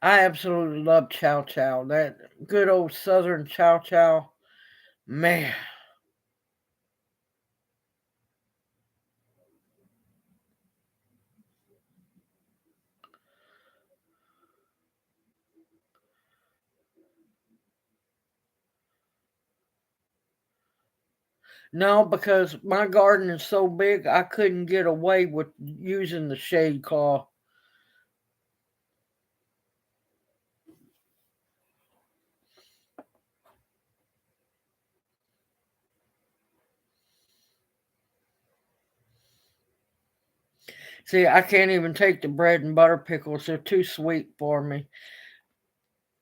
Speaker 1: I absolutely love chow chow. That good old southern chow chow. Man. No, because my garden is so big, I couldn't get away with using the shade cloth. See, I can't even take the bread and butter pickles. They're too sweet for me.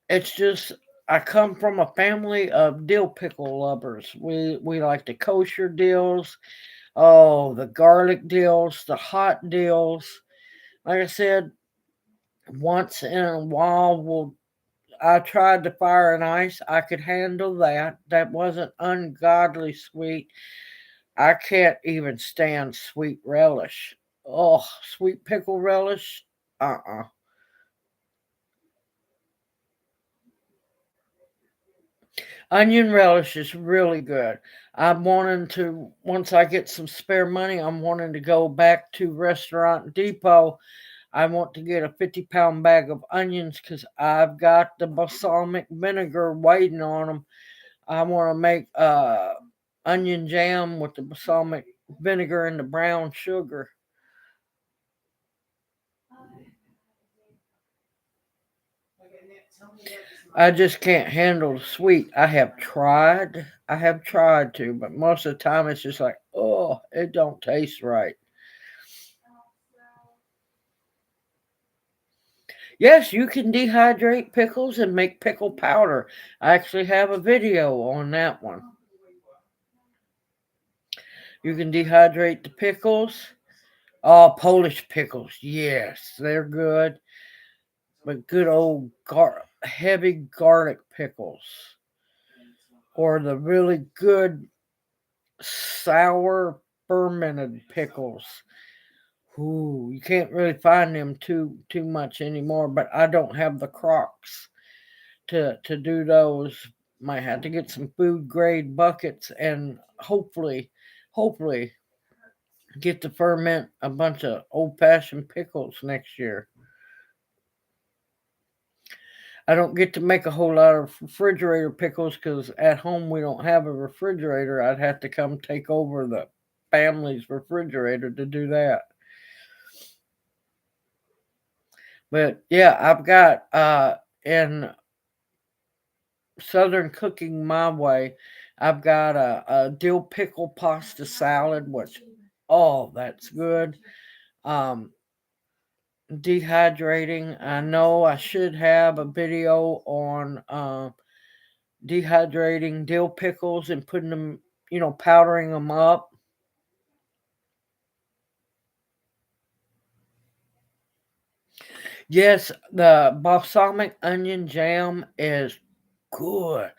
Speaker 1: It's just I come from a family of dill pickle lovers. We like the kosher dills. Oh, the garlic dills, the hot dills. Like I said, once in a while I tried the fire and ice. I could handle that. That wasn't ungodly sweet. I can't even stand sweet relish. Oh, sweet pickle relish? Uh-uh. Onion relish is really good. I'm wanting to, once I get some spare money, I'm wanting to go back to Restaurant Depot. I want to get a 50-pound bag of onions because I've got the balsamic vinegar waiting on them. I want to make onion jam with the balsamic vinegar and the brown sugar. I just can't handle the sweet. I have tried to, but most of the time it's just like, oh, it don't taste right. Yes, you can dehydrate pickles and make pickle powder. I actually have a video on that one. You can dehydrate the pickles. Oh, Polish pickles. Yes, they're good. But good old heavy garlic pickles. Or the really good sour fermented pickles. Ooh, you can't really find them too much anymore, but I don't have the crocks to do those. Might have to get some food grade buckets and hopefully get to ferment a bunch of old fashioned pickles next year. I don't get to make a whole lot of refrigerator pickles because at home we don't have a refrigerator. I'd have to come take over the family's refrigerator to do that. But yeah, I've got in Southern Cooking My Way, I've got a dill pickle pasta salad, which oh, that's good. Um, Dehydrating. I know I should have a video on dehydrating dill pickles and putting them, powdering them up. Yes, the balsamic onion jam is good.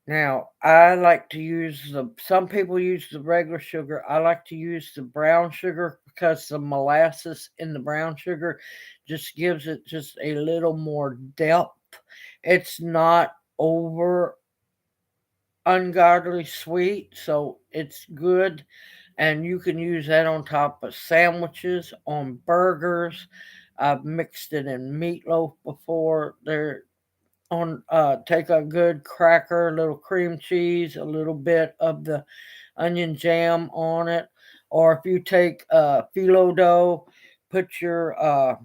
Speaker 1: Now, I like to use some people use the regular sugar. I like to use the brown sugar because the molasses in the brown sugar just gives it just a little more depth. It's not over ungodly sweet, so it's good. And you can use that on top of sandwiches, on burgers. I've mixed it in meatloaf before. There on take a good cracker, a little cream cheese, a little bit of the onion jam on it. Or if you take phyllo dough, put your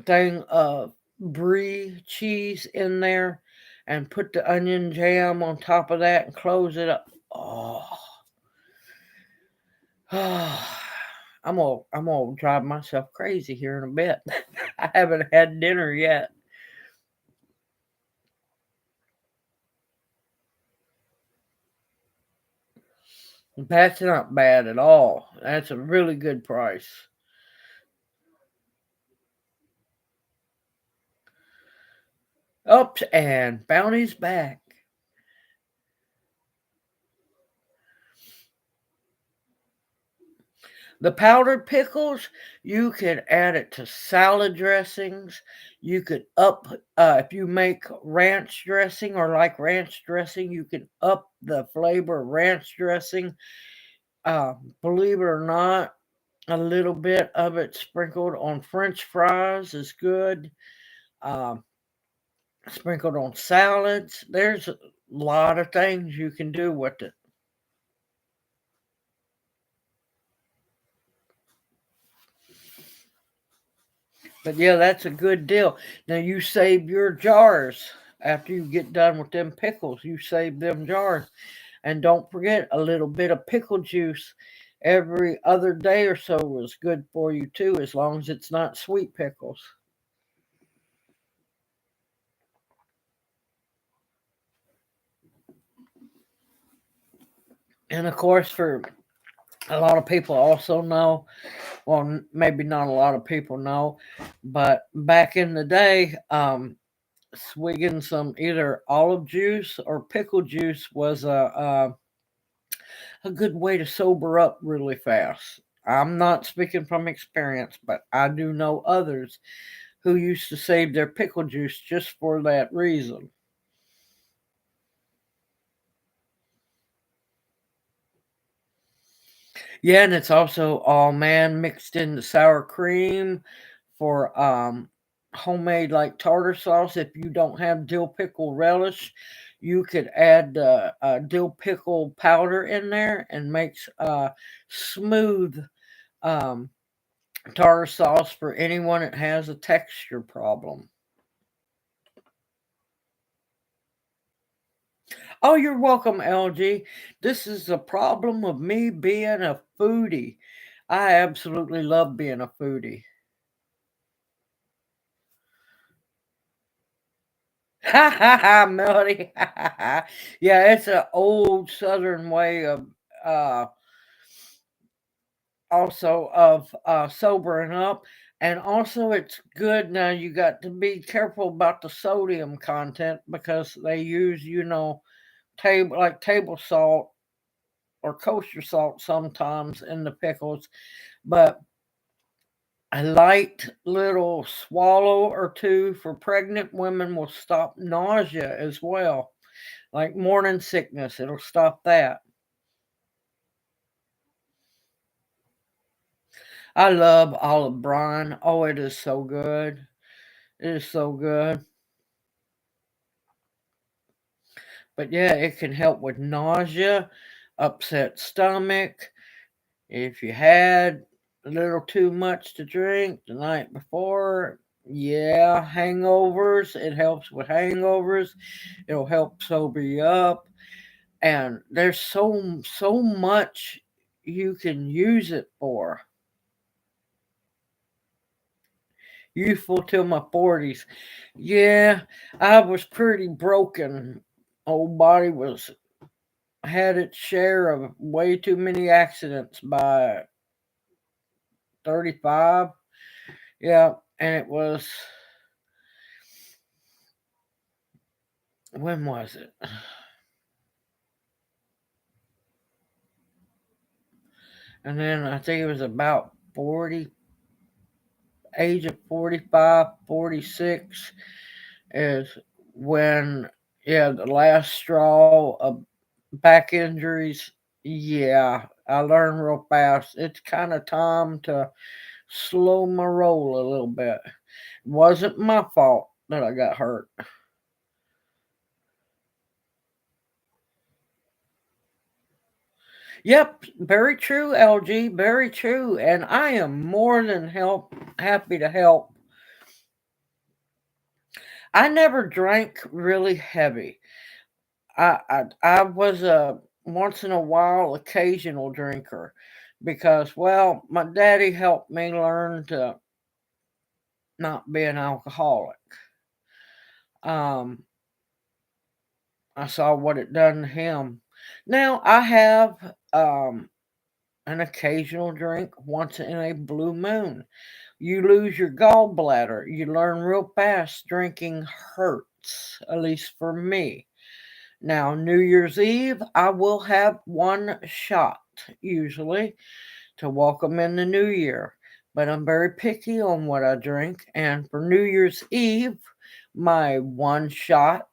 Speaker 1: thing of brie cheese in there and put the onion jam on top of that and close it up. Oh, I'm gonna drive myself crazy here in a bit. I haven't had dinner yet. That's not bad at all. That's a really good price. Oops, and Bounty's back. The powdered pickles, you can add it to salad dressings. You could if you make ranch dressing or like ranch dressing, you can up the flavor of ranch dressing. Uh, Believe it or not, a little bit of it sprinkled on French fries is good. Um, Sprinkled on salads. There's a lot of things you can do with it. But yeah, that's a good deal. Now you save your jars after you get done with them pickles. You save them jars. And don't forget a little bit of pickle juice. every other day or so is good for you too, as long as it's not sweet pickles. And of course, for a lot of people also know, well, maybe not a lot of people know, but back in the day, swigging some either olive juice or pickle juice was a good way to sober up really fast. I'm not speaking from experience, but I do know others who used to save their pickle juice just for that reason. Yeah, and it's also all man mixed into sour cream for homemade like tartar sauce. If you don't have dill pickle relish, you could add dill pickle powder in there and makes smooth um, tartar sauce for anyone that has a texture problem. Oh, you're welcome, LG. This is the problem of me being a foodie. I absolutely love being a foodie. Ha ha ha, Melody. Ha ha ha. Yeah, it's an old Southern way of uh, also of sobering up, and also it's good. Now you got to be careful about the sodium content because they use, table salt or kosher salt sometimes in the pickles, but a light little swallow or two for pregnant women will stop nausea as well, like morning sickness. It'll stop that. I love olive brine. Oh, it is so good. It is so good. But yeah, it can help with nausea, upset stomach. If you had a little too much to drink the night before, yeah, hangovers. It helps with hangovers. It'll help sober you up. And there's so much you can use it for. Youthful till my 40s. Yeah, I was pretty broken. Old body was had its share of way too many accidents by 35. Yeah, and it was, when was it? And then I think it was about 40, age of 45, 46 is when, yeah, the last straw of back injuries. Yeah, I learned real fast. It's kind of time to slow my roll a little bit. It wasn't my fault that I got hurt. Yep, very true, LG, very true. And I am more than happy to help. I never drank really heavy. I was a once in a while occasional drinker because, well, my daddy helped me learn to not be an alcoholic. Um, I saw what it done to him. Now I have an occasional drink once in a blue moon. You lose your gallbladder. You learn real fast drinking hurts, at least for me. Now, New Year's Eve, I will have one shot usually to welcome in the new year, but I'm very picky on what I drink. And for New Year's Eve, my one shot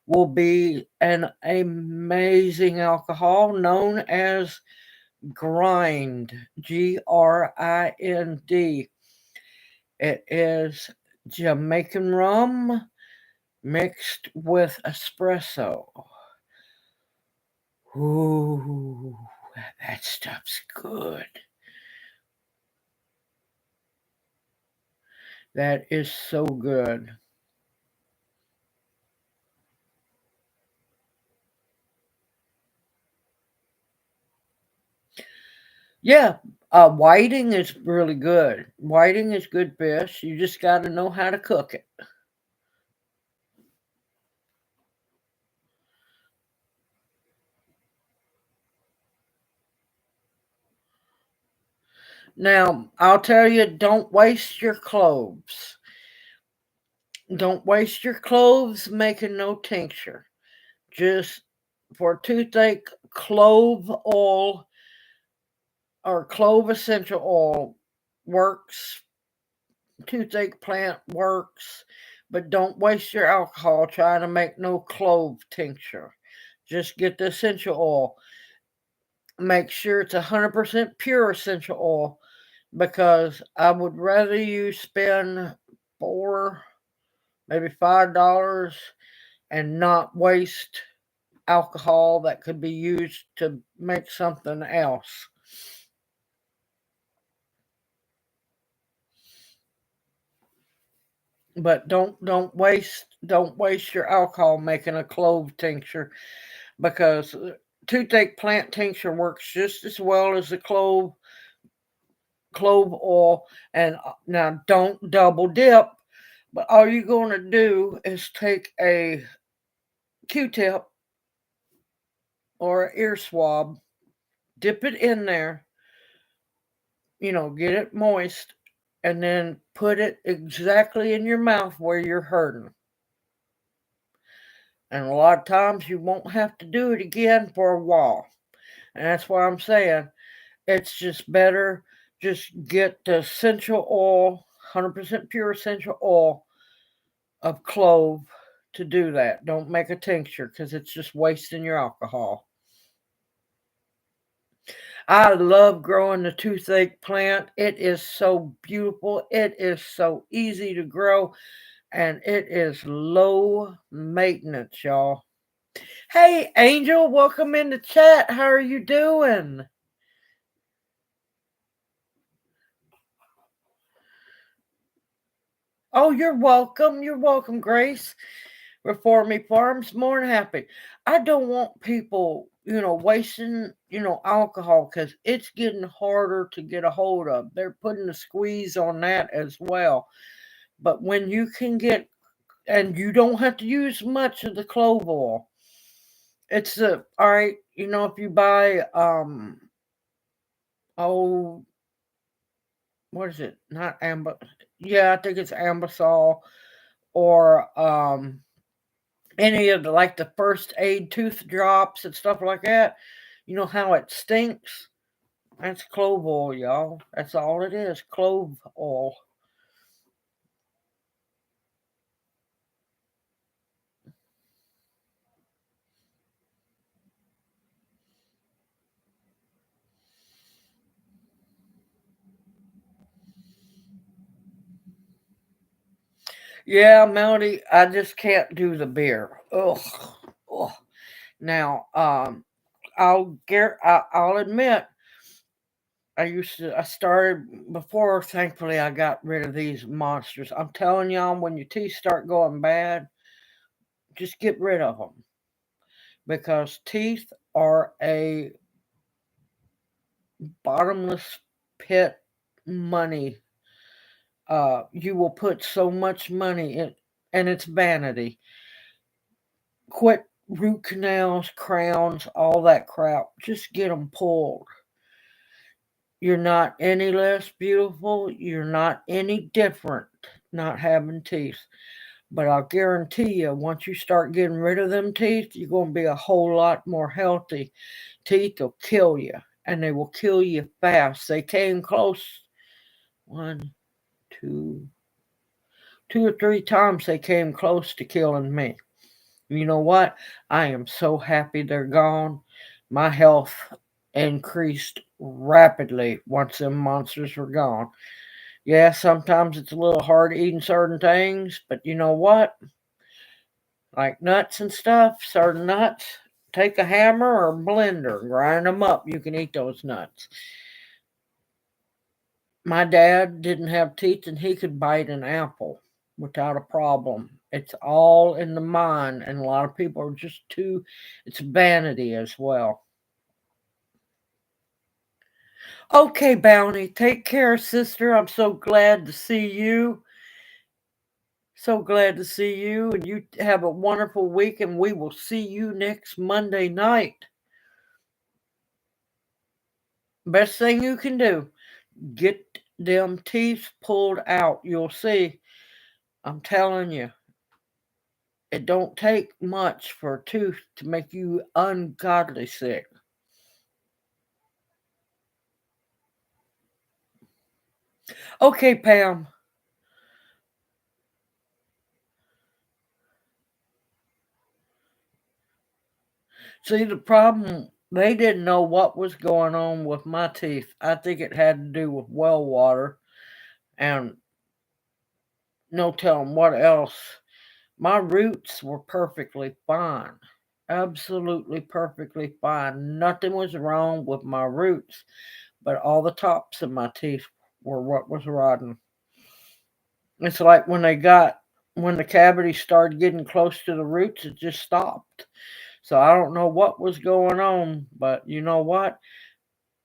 Speaker 1: will be an amazing alcohol known as Grind, Grind. It is Jamaican rum mixed with espresso. Ooh, that stuff's good. That is so good. Yeah, whiting is really good. Whiting is good fish. You just got to know how to cook it. Now, I'll tell you, don't waste your cloves. Don't waste your cloves making no tincture. Just for toothache, clove oil or clove essential oil works. Toothache plant works, but don't waste your alcohol trying to make no clove tincture. Just get the essential oil. Make sure it's 100% pure essential oil because I would rather you spend four, maybe $5 and not waste alcohol that could be used to make something else. But don't waste your alcohol making a clove tincture because toothache plant tincture works just as well as the clove oil. And now don't double dip, but all you're going to do is take a Q-tip or an ear swab, dip it in there, get it moist, and then put it exactly in your mouth where you're hurting. And a lot of times you won't have to do it again for a while. And that's why I'm saying it's just better just get the essential oil, 100% pure essential oil of clove to do that. Don't make a tincture because it's just wasting your alcohol. I love growing the toothache plant. It is so beautiful. It is so easy to grow and it is low maintenance, y'all. Hey, Angel, welcome in the chat. How are you doing? Oh, you're welcome. You're welcome, Grace. Reform Me Farms, more than happy. I don't want people, wasting, alcohol because it's getting harder to get a hold of. They're putting a squeeze on that as well. But when you can get, and you don't have to use much of the clove oil. It's all right. If you buy oh, what is it? Not amber. Yeah, I think it's ambisol or any of the like the first aid tooth drops and stuff like that. You know how it stinks? That's clove oil, y'all. That's all it is. Clove oil. Yeah, Melody, I just can't do the beer. Ugh. Ugh. Now, I'll admit I started before, thankfully, I got rid of these monsters. I'm telling y'all, when your teeth start going bad, just get rid of them because teeth are a bottomless pit money. You will put so much money in, and it's vanity. Quit root canals, crowns, all that crap. Just get them pulled. You're not any less beautiful. You're not any different not having teeth. But I'll guarantee you, once you start getting rid of them teeth, you're going to be a whole lot more healthy. Teeth will kill you, and they will kill you fast. They came close one, two, 2 or 3 times they came close to killing me. You know what? I am so happy they're gone. My health increased rapidly once them monsters were gone. Yeah, sometimes it's a little hard eating certain things, but you know what? Like nuts and stuff, certain nuts, take a hammer or blender, grind them up. You can eat those nuts. My dad didn't have teeth and he could bite an apple without a problem. It's all in the mind, and a lot of people are just too, it's vanity as well. Okay, Bounty. Take care, sister. I'm so glad to see you. So glad to see you. And you have a wonderful week. And we will see you next Monday night. Best thing you can do, get them teeth pulled out. You'll see. I'm telling you, it don't take much for a tooth to make you ungodly sick. Okay, Pam. See, the problem, they didn't know what was going on with my teeth. I think it had to do with well water and no telling what else. My roots were perfectly fine. Absolutely perfectly fine. Nothing was wrong with my roots, but all the tops of my teeth were what was rotting. It's like when the cavity started getting close to the roots, it just stopped. So I don't know what was going on, but you know what?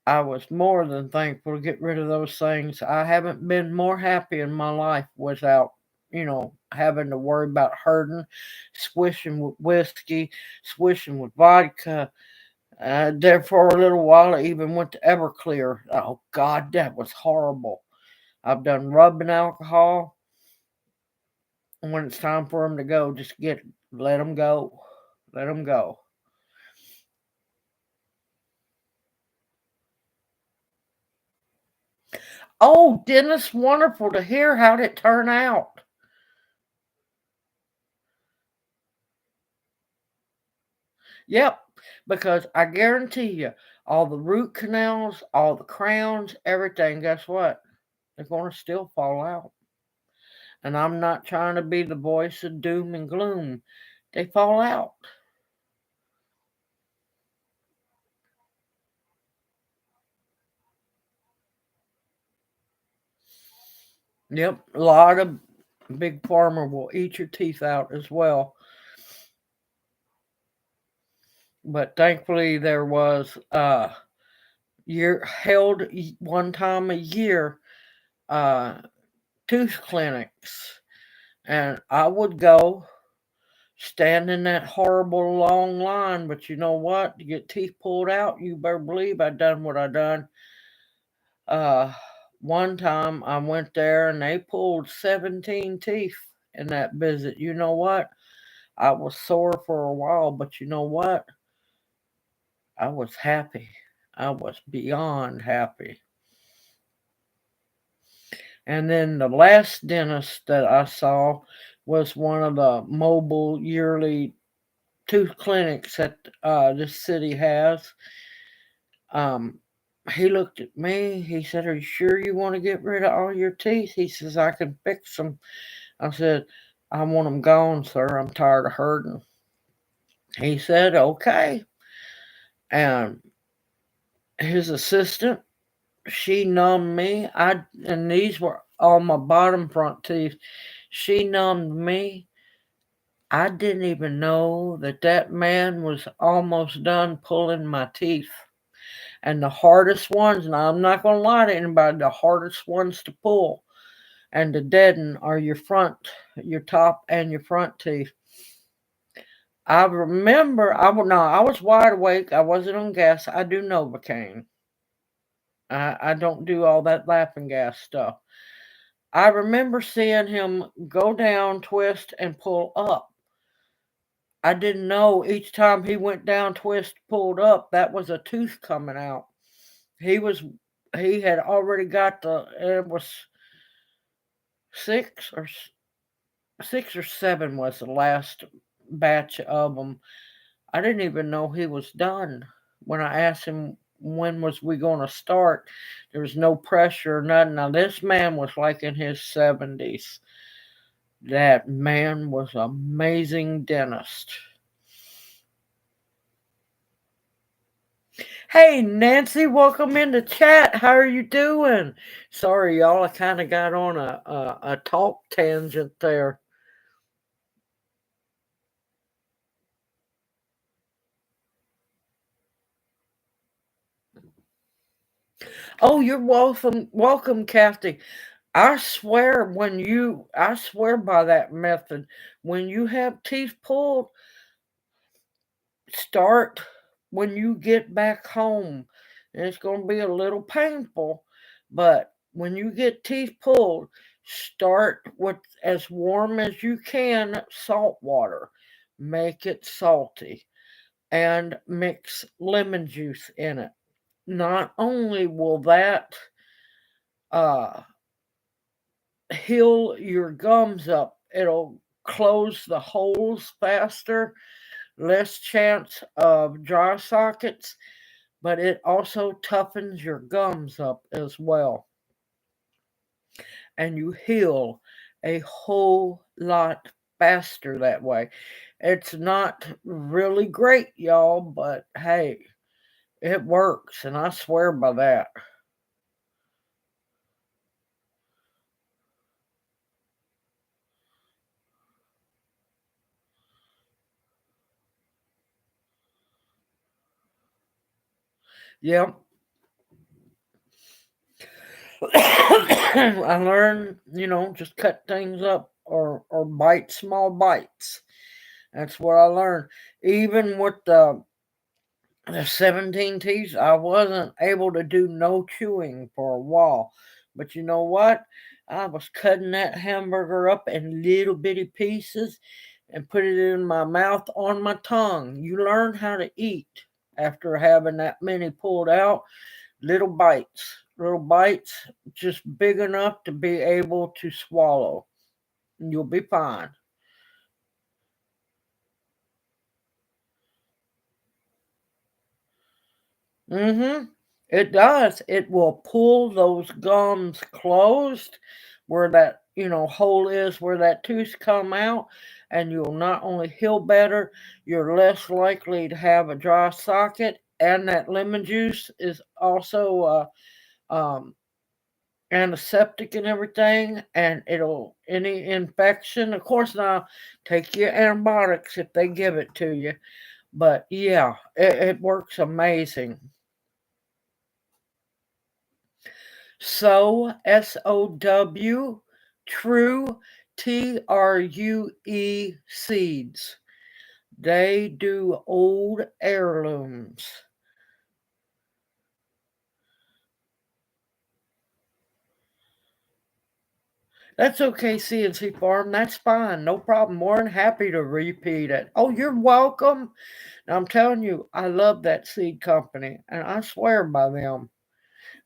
Speaker 1: I was more than thankful to get rid of those things. I haven't been more happy in my life without, having to worry about hurting, swishing with whiskey, swishing with vodka. There for a little while, I even went to Everclear. Oh, God, that was horrible. I've done rubbing alcohol. And when it's time for them to go, just let them go. Let them go. Oh, Dennis, wonderful to hear. How'd it turn out? Yep, because I guarantee you, all the root canals, all the crowns, everything, guess what? They're going to still fall out. And I'm not trying to be the voice of doom and gloom. They fall out. Yep, a lot of big farmer will eat your teeth out as well. But thankfully, there was year held one time a year uh, tooth clinics, and I would go stand in that horrible long line. But you know what? To get teeth pulled out, you better believe I done what I done. Uh, One time I went there and they pulled 17 teeth in that visit. You know what? I was sore for a while, but you know what? I was happy. I was beyond happy. And then the last dentist that I saw was one of the mobile yearly tooth clinics that this city has. Um, he looked at me. He said, "Are you sure you want to get rid of all your teeth?" He says, "I can fix them." I said, "I want them gone, sir. I'm tired of hurting." He said, "Okay." And his assistant, she numbed me. And these were all my bottom front teeth. She numbed me. I didn't even know that that man was almost done pulling my teeth. And the hardest ones, and I'm not going to lie to anybody, the hardest ones to pull and to deaden are your top and your front teeth. I remember, I was wide awake. I wasn't on gas. I do Novocaine. I don't do all that laughing gas stuff. I remember seeing him go down, twist, and pull up. I didn't know each time he went down, twist, pulled up, that was a tooth coming out. He was he had already got it was six or six or seven was the last batch of them. I didn't even know he was done. When I asked him when was we going to start, there was no pressure or nothing. Now this man was like in his 70s. That man was an amazing dentist. Hey Nancy, welcome in the chat. How are you doing? Sorry, y'all. I kind of got on a talk tangent there. Oh, you're welcome, Kathy. I swear by that method. When you have teeth pulled, start when you get back home. And it's going to be a little painful, but when you get teeth pulled, start with as warm as you can salt water. Make it salty and mix lemon juice in it. Not only will that uh, heal your gums up, it'll close the holes faster, less chance of dry sockets, but it also toughens your gums up as well. And you heal a whole lot faster that way. It's not really great, y'all, but hey, it works, and I swear by that. Yep. I learned, just cut things up or bite small bites. That's what I learned. Even with the 17 teeth, I wasn't able to do no chewing for a while. But you know what? I was cutting that hamburger up in little bitty pieces and put it in my mouth on my tongue. You learn how to eat after having that many pulled out. Little bites, just big enough to be able to swallow. You'll be fine. Mm-hmm. It does. It will pull those gums closed where that, hole is where that tooth come out, and you'll not only heal better, you're less likely to have a dry socket, and that lemon juice is also antiseptic and everything, and it'll any infection. Of course, now take your antibiotics if they give it to you, but yeah, it works amazing. SOW, true, TRUE seeds. They do old heirlooms. That's okay, CNC Farm. That's fine. No problem. More than happy to repeat it. Oh, you're welcome. Now, I'm telling you, I love that seed company, and I swear by them.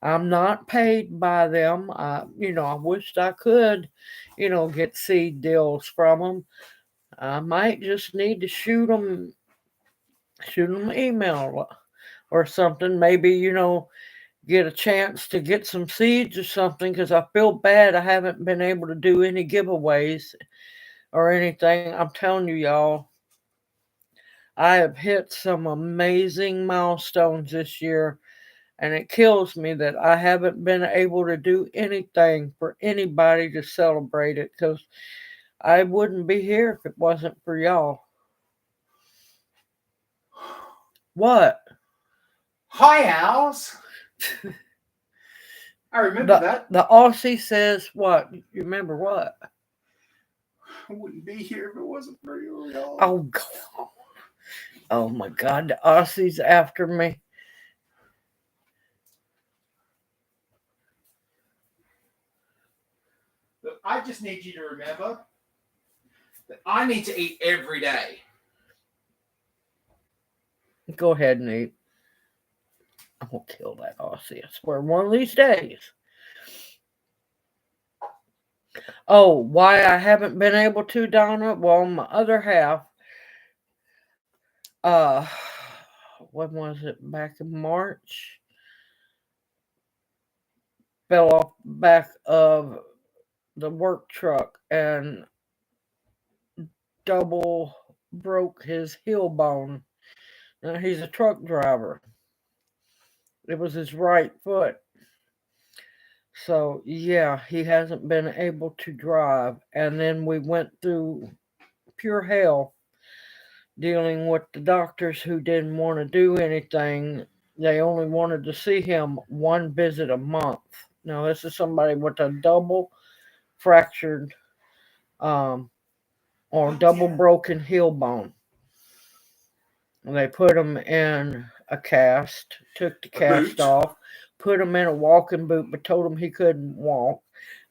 Speaker 1: I'm not paid by them. I wished I could, get seed deals from them. I might just need to shoot them email or something. Maybe get a chance to get some seeds or something because I feel bad I haven't been able to do any giveaways or anything. I'm telling you, y'all, I have hit some amazing milestones this year, and it kills me that I haven't been able to do anything for anybody to celebrate it because I wouldn't be here if it wasn't for y'all. What?
Speaker 2: Hi, Owls. I remember
Speaker 1: The
Speaker 2: that.
Speaker 1: the Aussie says what? You remember what?
Speaker 2: I wouldn't be here if it wasn't for you, y'all.
Speaker 1: Oh God. Oh my God, the Aussie's after me.
Speaker 2: But I just need you to remember that I need to eat every day.
Speaker 1: Go ahead and eat. I'm gonna kill that Aussie. I swear, one of these days. Oh, why I haven't been able to, Donna? Well, my other half, uh, when was it? Back in March, fell off the back of the work truck and double broke his heel bone. Now he's a truck driver. It was his right foot. So yeah, he hasn't been able to drive. And then we went through pure hell dealing with the doctors who didn't want to do anything they only wanted to see him one visit a month. Now, this is somebody with a double fractured um, or double broken heel bone. They put him in a cast, took the cast off, put him in a walking boot, but told him he couldn't walk.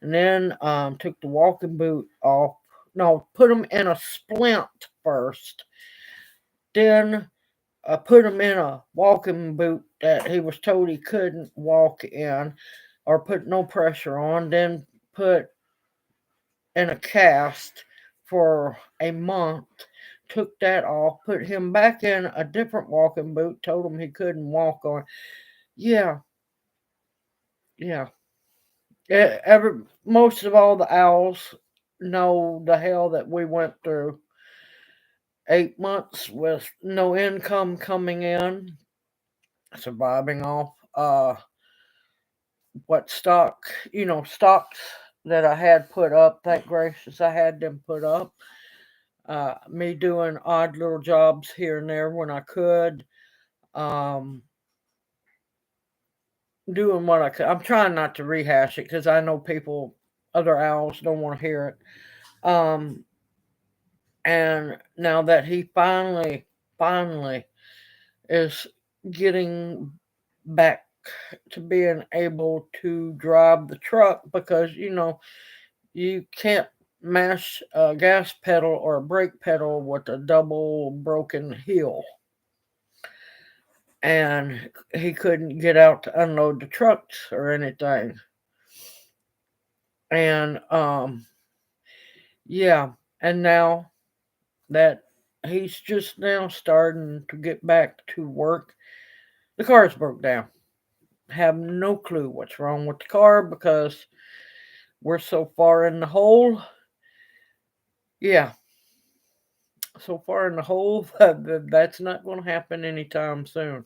Speaker 1: And then took the walking boot off. No, put him in a splint first. Then put him in a walking boot that he was told he couldn't walk in or put no pressure on. Then put in a cast for a month, took that off, put him back in a different walking boot, told him he couldn't walk on. Yeah, yeah. Most of all the owls know the hell that we went through. 8 months with no income coming in, surviving off what stocks that I had put up. Thank gracious I had them put up. Me doing odd little jobs here and there when I could. Um, doing what I could. I'm trying not to rehash it because I know other owls, don't want to hear it. And now that he finally is getting back to being able to drive the truck because you can't mash a gas pedal or a brake pedal with a double broken heel, and he couldn't get out to unload the trucks or anything. And yeah, and now that he's just now starting to get back to work, the car's broke down. Have no clue what's wrong with the car because we're so far in the hole. Yeah, so far in the hole that's not going to happen anytime soon.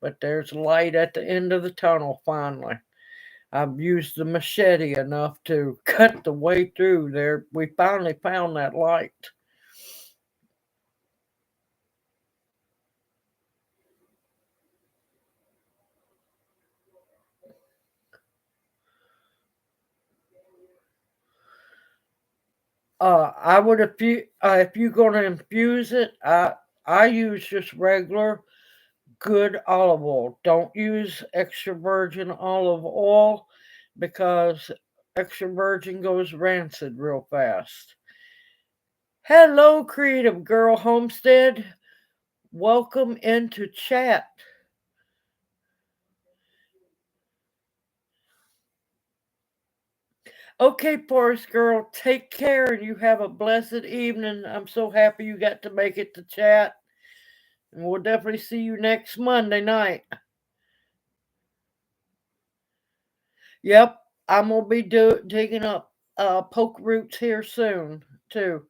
Speaker 1: But there's light at the end of the tunnel finally. I've used the machete enough to cut the way through there. We finally found that light. I would if you're gonna infuse it, I use just regular good olive oil. Don't use extra virgin olive oil because extra virgin goes rancid real fast. Hello, Creative Girl Homestead. Welcome into chat. Okay, Forest Girl, take care and you have a blessed evening. I'm so happy you got to make it to chat. And we'll definitely see you next Monday night. Yep, I'm gonna be digging up poke roots here soon too.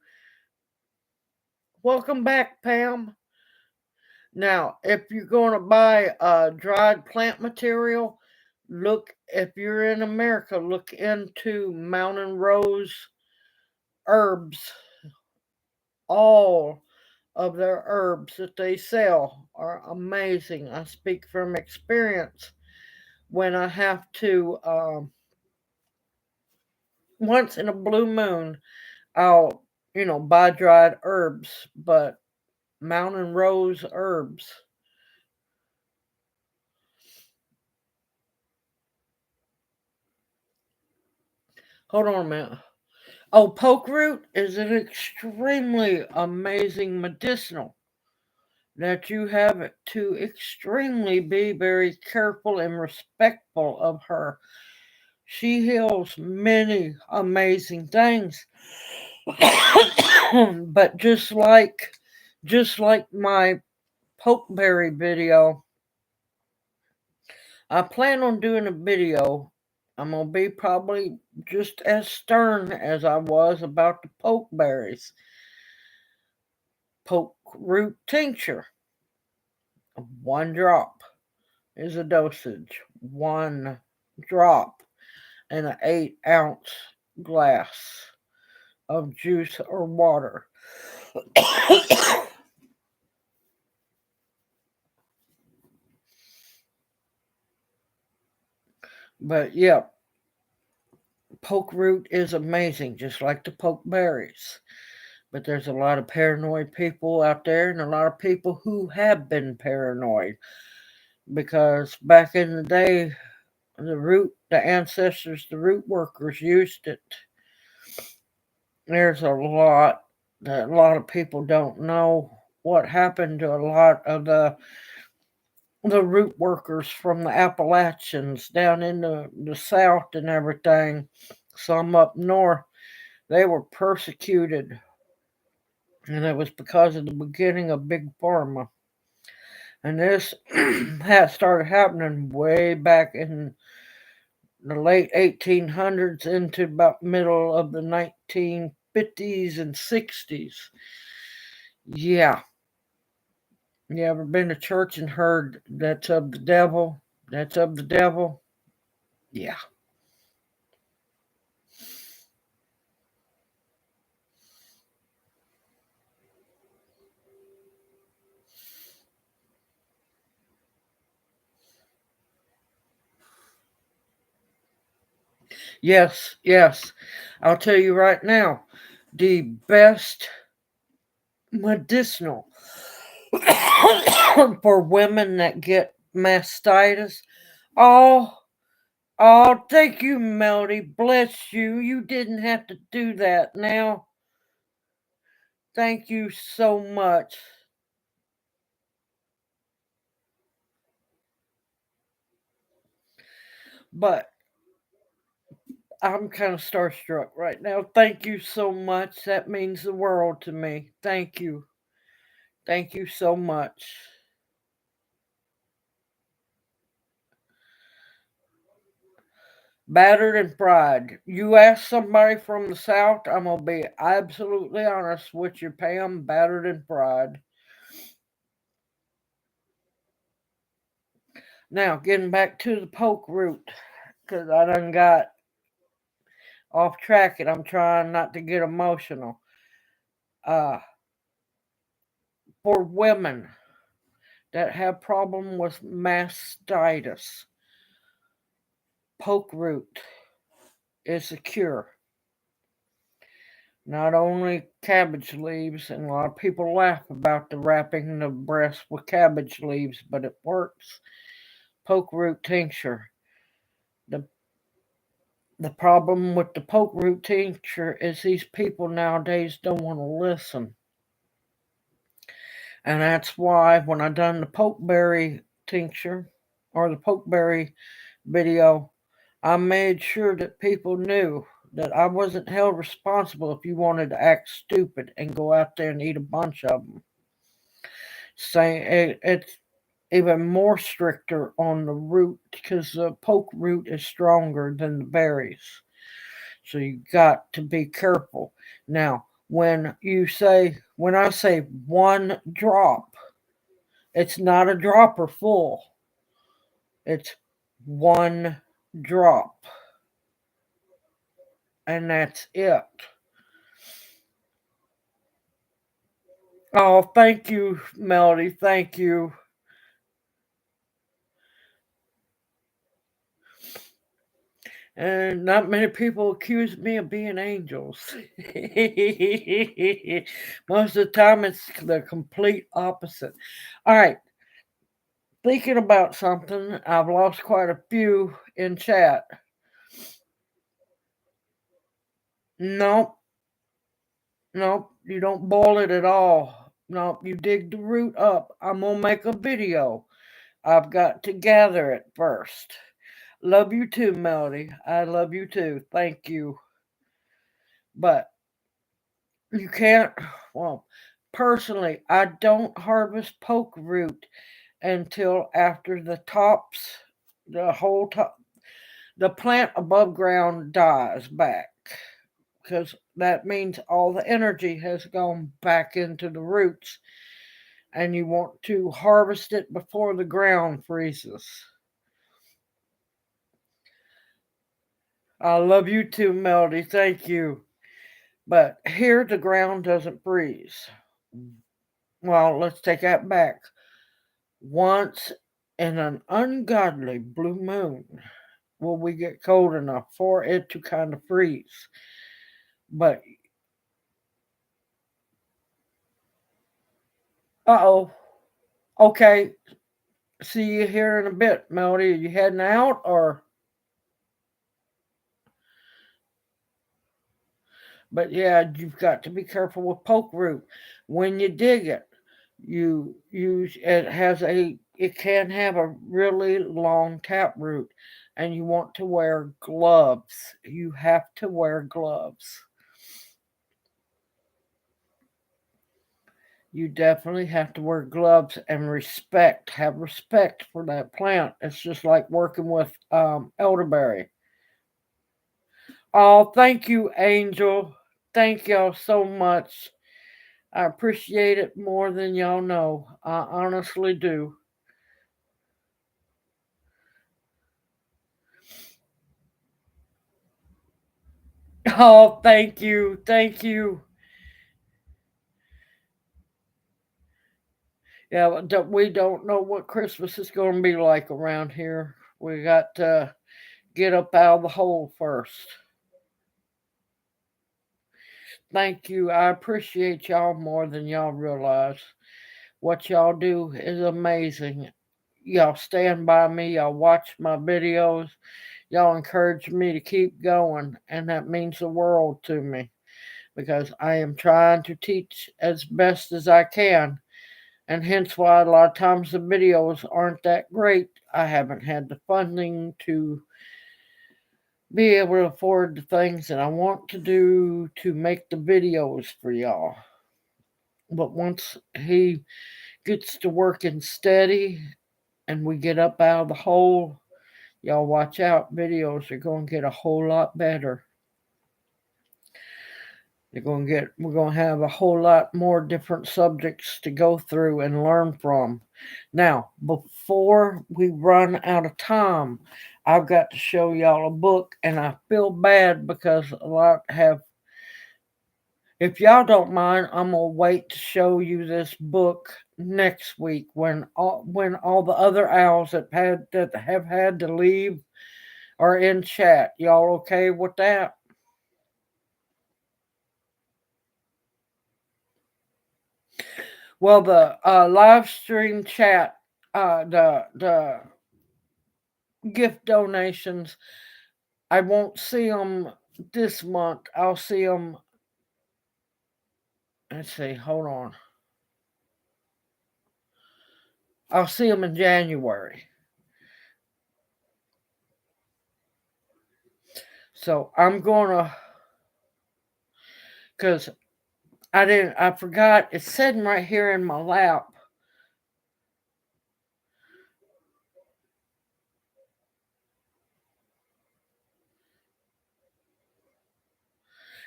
Speaker 1: Welcome back, Pam. Now, if you're gonna buy dried plant material, look if you're in America, look into Mountain Rose Herbs. All of their herbs that they sell are amazing. I speak from experience when I have to once in a blue moon I'll buy dried herbs, but Mountain Rose herbs. Hold on a minute. Oh, poke root is an extremely amazing medicinal that you have to extremely be very careful and respectful of her. She heals many amazing things. But just like my pokeberry video, I plan on doing a video. I'm gonna be probably just as stern as I was about the pokeberries. Poke root tincture. 1 drop is a dosage. 1 drop in an 8-ounce glass of juice or water. But yeah, poke root is amazing, just like the poke berries. But there's a lot of paranoid people out there, and a lot of people who have been paranoid because back in the day, the ancestors, the root workers used it. There's a lot that a lot of people don't know what happened to a lot of the root workers from the Appalachians down in the South and everything. Some up north, they were persecuted, and it was because of the beginning of Big Pharma. And this had started happening way back in the late 1800s into about middle of the 1950s and 60s. Yeah. You ever been to church and heard that's of the devil? That's of the devil? Yeah. Yes, yes. I'll tell you right now, the best medicinal for women that get mastitis. Oh, oh, thank you, Melody. Bless you. You didn't have to do that. Now, thank you so much. But I'm kind of starstruck right now. Thank you so much. That means the world to me. Thank you. Thank you so much. Battered and fried. You ask somebody from the South, I'm going to be absolutely honest with you, Pam. Battered and fried. Now, getting back to the poke root, because I done got off track and I'm trying not to get emotional. Uh, for women that have problem with mastitis, poke root is a cure. Not only cabbage leaves, and a lot of people laugh about the wrapping the breast with cabbage leaves, but it works. Poke root tincture. The the problem with the poke root tincture is these people nowadays don't want to listen. And that's why when I done the pokeberry tincture or the pokeberry video, I made sure that people knew that I wasn't held responsible if you wanted to act stupid and go out there and eat a bunch of them. Saying it's even more stricter on the root because the poke root is stronger than the berries. So you got to be careful. Now, when I say one drop, it's not a dropper full. It's one drop, and that's it. Oh, thank you, Melody. Thank you. And not many people accuse me of being angels. Most of the time, it's the complete opposite. All right, thinking about something, I've lost quite a few in chat. Nope, nope, you don't boil it at all. Nope, you dig the root up. I'm gonna make a video. I've got to gather it first. Love you too, Melody. I love you too. Thank you. But you can't, well, personally, I don't harvest poke root until after the tops, the whole top, the plant above ground dies back. Because that means all the energy has gone back into the roots, and you want to harvest it before the ground freezes. I love you too, Melody. Thank you. But here the ground doesn't freeze. Well, let's take that back. Once in an ungodly blue moon, will we get cold enough for it to kind of freeze. But uh-oh. Okay. See you here in a bit, Melody. Are you heading out or? But yeah, you've got to be careful with poke root. When you dig it, you use it can have a really long tap root, and you want to wear gloves. You have to wear gloves. You definitely have to wear gloves and have respect for that plant. It's just like working with elderberry. Oh, thank you, Angel. Thank y'all so much. I appreciate it more than y'all know. I honestly do. Oh, thank you. Thank you. Yeah, we don't know what Christmas is going to be like around here. We got to get up out of the hole first. Thank you. I appreciate y'all more than y'all realize. What y'all do is amazing. Y'all stand by me. Y'all watch my videos. Y'all encourage me to keep going, and that means the world to me because I am trying to teach as best as I can, and hence why a lot of times the videos aren't that great. I haven't had the funding to be able to afford the things that I want to do to make the videos for y'all. But once he gets to working steady and we get up out of the hole, y'all watch out. Videos are going to get a whole lot better. We're going to have a whole lot more different subjects to go through and learn from. Now, before we run out of time, I've got to show y'all a book, and I feel bad because a lot have. If y'all don't mind, I'm gonna wait to show you this book next week when all the other owls that have had to leave are in chat. Y'all okay with that? Well, the live stream chat, the gift donations, I won't see them this month. I'll see them. Let's see. Hold on. I'll see them in January. So I'm gonna, cause I forgot. It's sitting right here in my lap.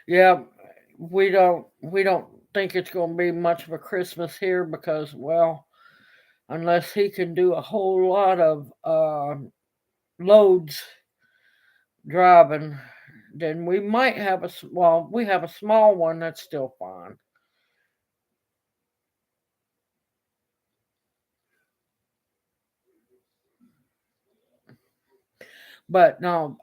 Speaker 1: Yeah, we don't think it's going to be much of a Christmas here because, well, unless he can do a whole lot of loads driving, then we might have we have a small one that's still fine. But no,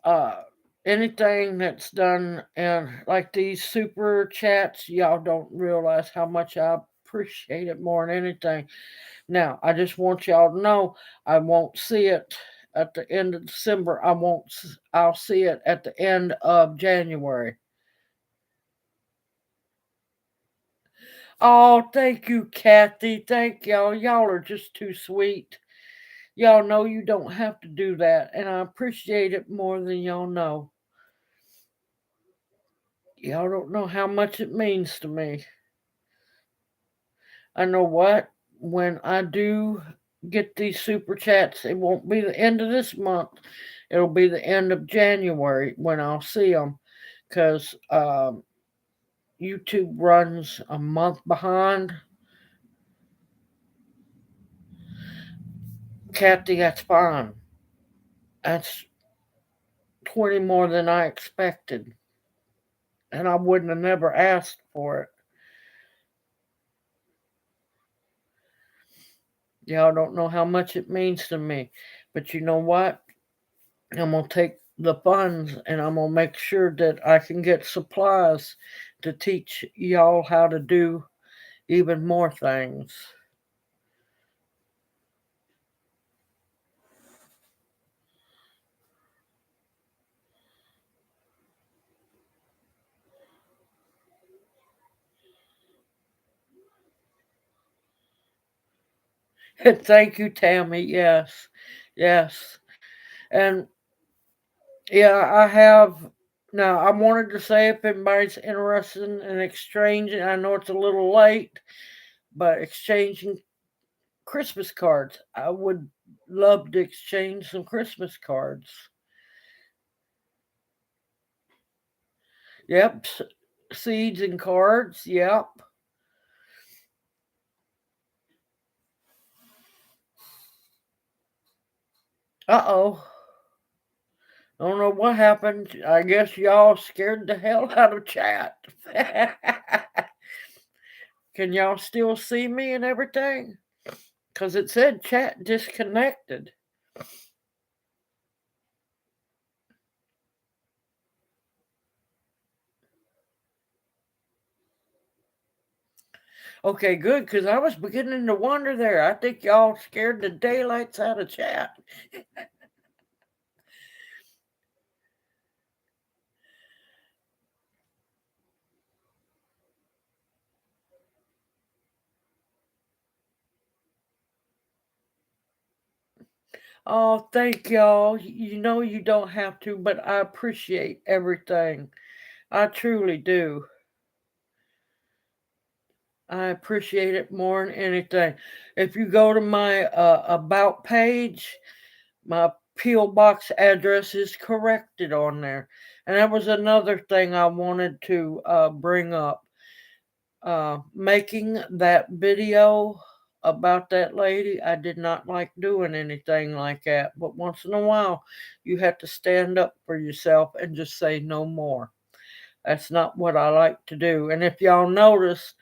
Speaker 1: anything that's done and like these super chats, y'all don't realize how much I appreciate it more than anything. Now, I just want y'all to know I won't see it at the end of December. I'll see it at the end of January. Oh, thank you, Kathy. Thank y'all. Y'all are just too sweet. Y'all know you don't have to do that, and I appreciate it more than y'all know. Y'all don't know how much it means to me. I know what? When I do get these super chats, it won't be the end of this month. It'll be the end of January when I'll see them because YouTube runs a month behind. Kathy, that's fine. That's 20 more than I expected. And I wouldn't have never asked for it. Y'all don't know how much it means to me. But you know what? I'm going to take the funds, and I'm gonna make sure that I can get supplies to teach y'all how to do even more things. Thank you, Tammy. Yes, yes, and yeah, I have. Now, I wanted to say if anybody's interested in exchanging, I know it's a little late, but exchanging Christmas cards. I would love to exchange some Christmas cards. Yep, seeds and cards. Yep. Uh oh. I don't know what happened. I guess y'all scared the hell out of chat. Can y'all still see me and everything? Because it said chat disconnected. Okay, good, because I was beginning to wonder there. I think y'all scared the daylights out of chat. Oh, thank y'all. You know you don't have to, but I appreciate everything. I truly do. I appreciate it more than anything. If you go to my about page, my P.O. box address is corrected on there. And that was another thing I wanted to bring up. Making that video about that lady, I did not like doing anything like that. But once in a while, you have to stand up for yourself and just say no more. That's not what I like to do. And if y'all notice,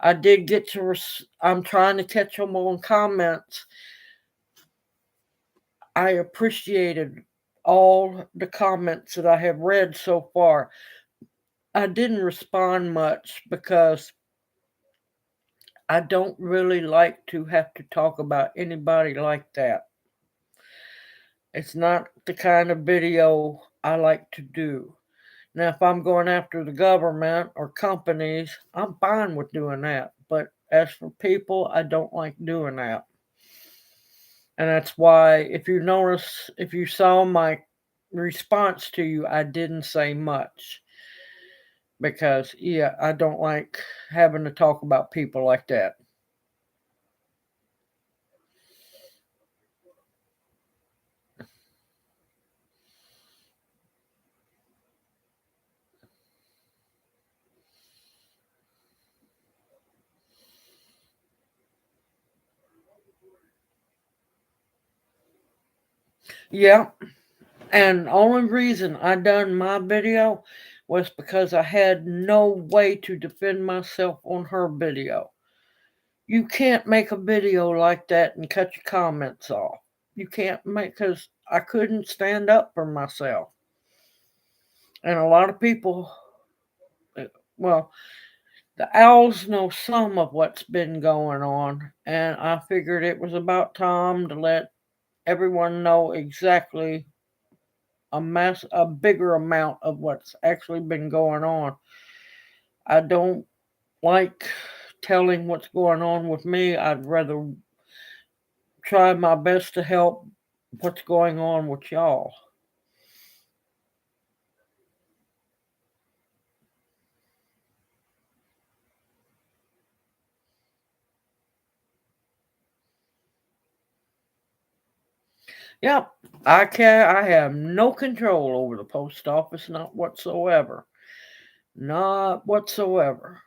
Speaker 1: I did get to, I'm trying to catch them on comments. I appreciated all the comments that I have read so far. I didn't respond much because I don't really like to have to talk about anybody like that. It's not the kind of video I like to do. Now, if I'm going after the government or companies, I'm fine with doing that. But as for people, I don't like doing that. And that's why, if you notice, if you saw my response to you, I didn't say much. Because, yeah, I don't like having to talk about people like that. Yeah, and only reason I done my video was because I had no way to defend myself on her video. You can't make a video like that and cut your comments off. You can't make, because I couldn't stand up for myself. And a lot of people, well, the owls know some of what's been going on, and I figured it was about time to let everyone know exactly a bigger amount of what's actually been going on. I don't like telling what's going on with me. I'd rather try my best to help what's going on with y'all. Yep, I have no control over the post office, not whatsoever. Not whatsoever.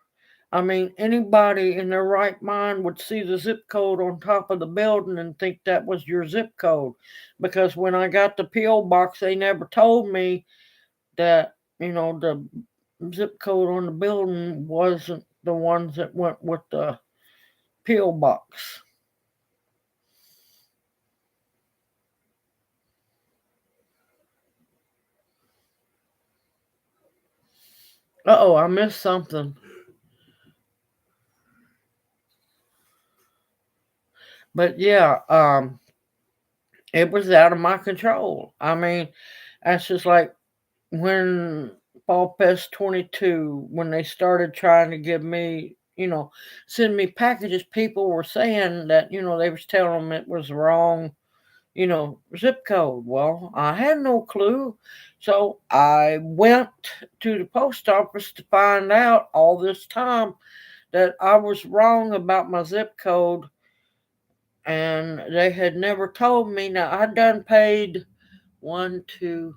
Speaker 1: I mean, anybody in their right mind would see the zip code on top of the building and think that was your zip code. Because when I got the P.O. box, they never told me that, the zip code on the building wasn't the ones that went with the P.O. box. Uh-oh, I missed something. But yeah, it was out of my control. I mean, that's just like when Fall Fest 22, when they started trying to give me, send me packages, people were saying that, they was telling them it was wrong, zip code. Well, I had no clue. So I went to the post office to find out all this time that I was wrong about my zip code, and they had never told me. Now I done paid one, two,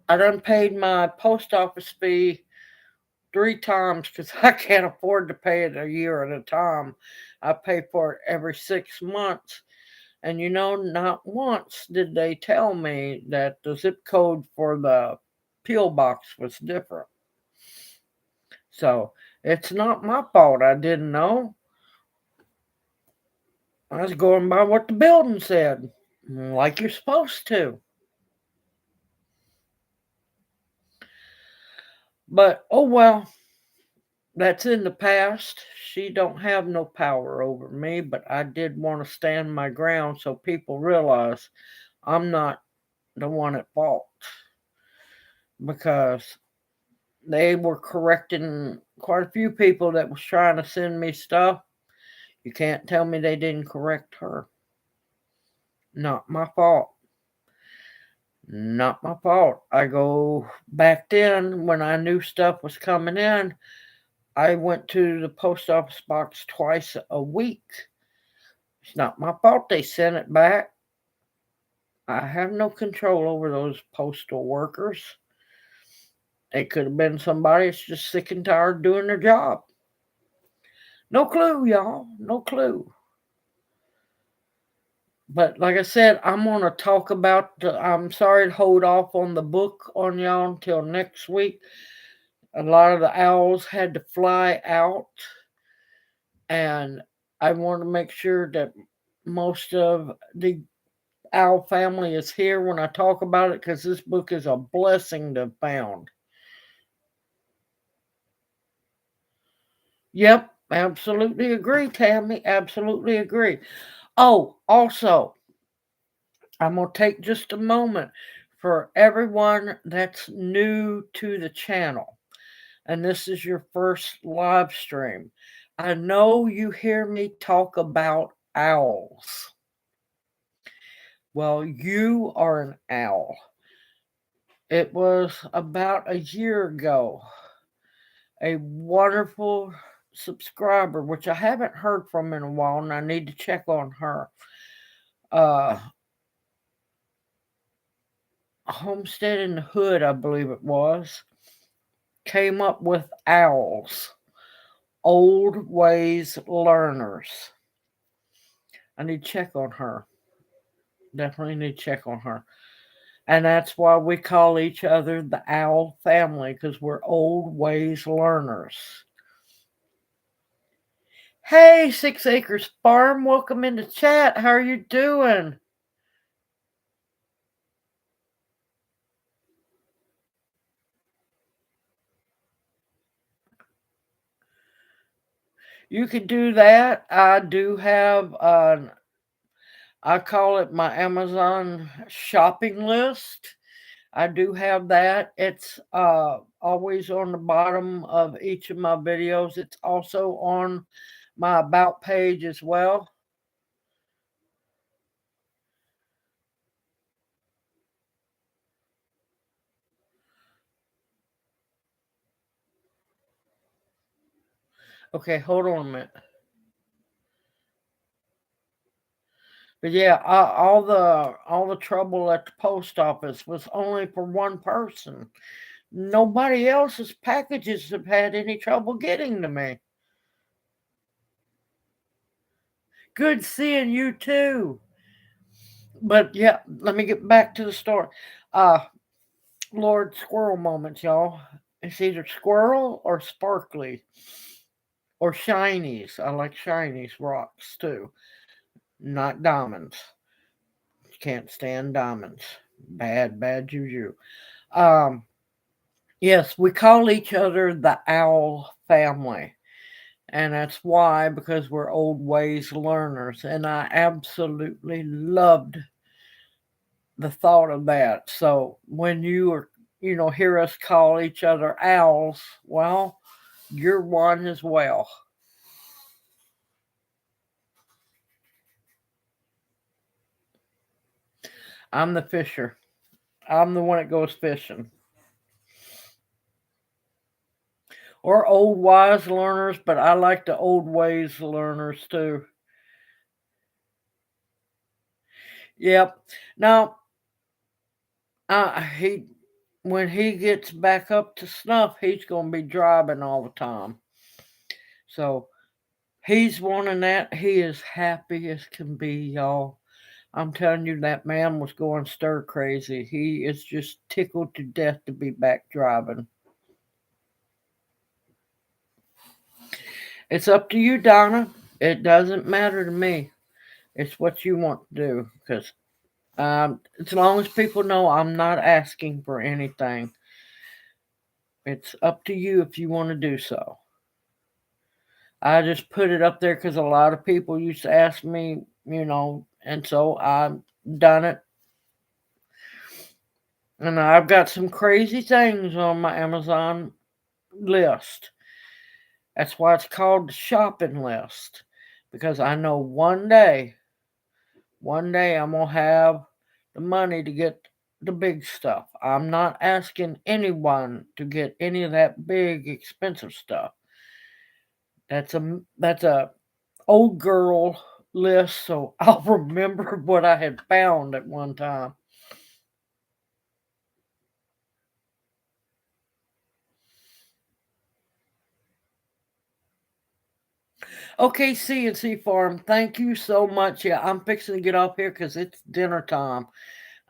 Speaker 1: I done paid my post office fee 3 times because I can't afford to pay it a year at a time. I pay for it every 6 months. And not once did they tell me that the zip code for the peel box was different. So it's not my fault I didn't know. I was going by what the building said, like you're supposed to. But oh well, that's in the past. She don't have no power over me, but I did want to stand my ground so people realize I'm not the one at fault, because they were correcting quite a few people that was trying to send me stuff. You can't tell me they didn't correct her. Not my fault. Not my fault. I go back then when I knew stuff was coming in. I went to the post office box twice a week. It's not my fault they sent it back. I have no control over those postal workers. It could have been somebody that's just sick and tired of doing their job. No clue, y'all. No clue. But like I said, I'm going to talk about I'm sorry to hold off on the book on y'all until next week. A lot of the owls had to fly out, and I want to make sure that most of the owl family is here when I talk about it, because this book is a blessing to have found. Yep, absolutely agree, Tammy. Absolutely agree. Oh, also, I'm going to take just a moment for everyone that's new to the channel, and this is your first live stream. I know you hear me talk about owls. Well, you are an owl. It was about a year ago. A wonderful subscriber, which I haven't heard from in a while, and I need to check on her. Uh, Homestead in the Hood, I believe it was, came up with OWLS, Old Ways Learners. I need to check on her. Definitely need to check on her. And that's why we call each other the Owl family, because we're old ways learners. Hey, 6 Acres Farm, welcome into chat. How are you doing? You can do that. I do have I call it my Amazon shopping list. I do have that. It's always on the bottom of each of my videos. It's also on my about page as well. Okay, hold on a minute. But yeah, all the trouble at the post office was only for one person. Nobody else's packages have had any trouble getting to me. Good seeing you too. But yeah, let me get back to the story. Uh Lord Squirrel moments, y'all. It's either squirrel or sparkly or shinies. I like shinies rocks too, not diamonds. Can't stand diamonds. Bad juju. Um, Yes, we call each other the owl family. And that's why, because we're old ways learners. And I absolutely loved the thought of that. So when hear us call each other owls, well, you're one as well. I'm the fisher. I'm the one that goes fishing. Or old wise learners, but I like the old ways learners too. Yep. Now, he when he gets back up to snuff, he's gonna be driving all the time. So he's wanting that. He is happy as can be, y'all. I'm telling you, that man was going stir crazy. He is just tickled to death to be back driving. It's up to you, Donna. It doesn't matter to me. It's what you want to do. Because as long as people know I'm not asking for anything, it's up to you if you want to do so. I just put it up there because a lot of people used to ask me, and so I've done it. And I've got some crazy things on my Amazon list. That's why it's called the shopping list. Because I know one day I'm going to have the money to get the big stuff. I'm not asking anyone to get any of that big expensive stuff. That's a old girl list, so I'll remember what I had found at one time. Okay, C&C Farm, thank you so much. Yeah, I'm fixing to get off here because it's dinner time.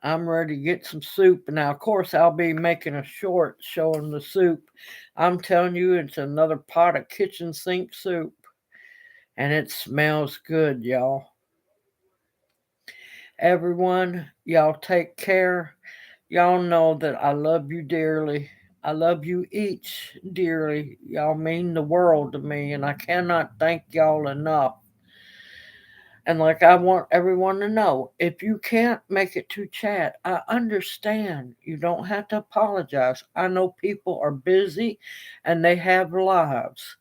Speaker 1: I'm ready to get some soup. Now, of course, I'll be making a short showing the soup. I'm telling you, it's another pot of kitchen sink soup. And it smells good, y'all. Everyone, y'all take care. Y'all know that I love you dearly. I love you each dearly. Y'all mean the world to me, and I cannot thank y'all enough. And like I want everyone to know, if you can't make it to chat, I understand. You don't have to apologize. I know people are busy and they have lives.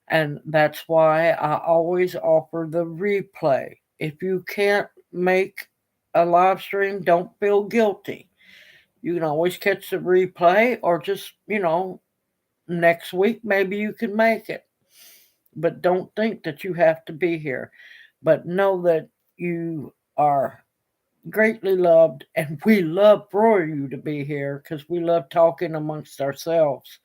Speaker 1: And that's why I always offer the replay. If you can't make a live stream, don't feel guilty. You can always catch the replay or just, next week maybe you can make it. But don't think that you have to be here. But know that you are greatly loved, and we love for you to be here because we love talking amongst ourselves.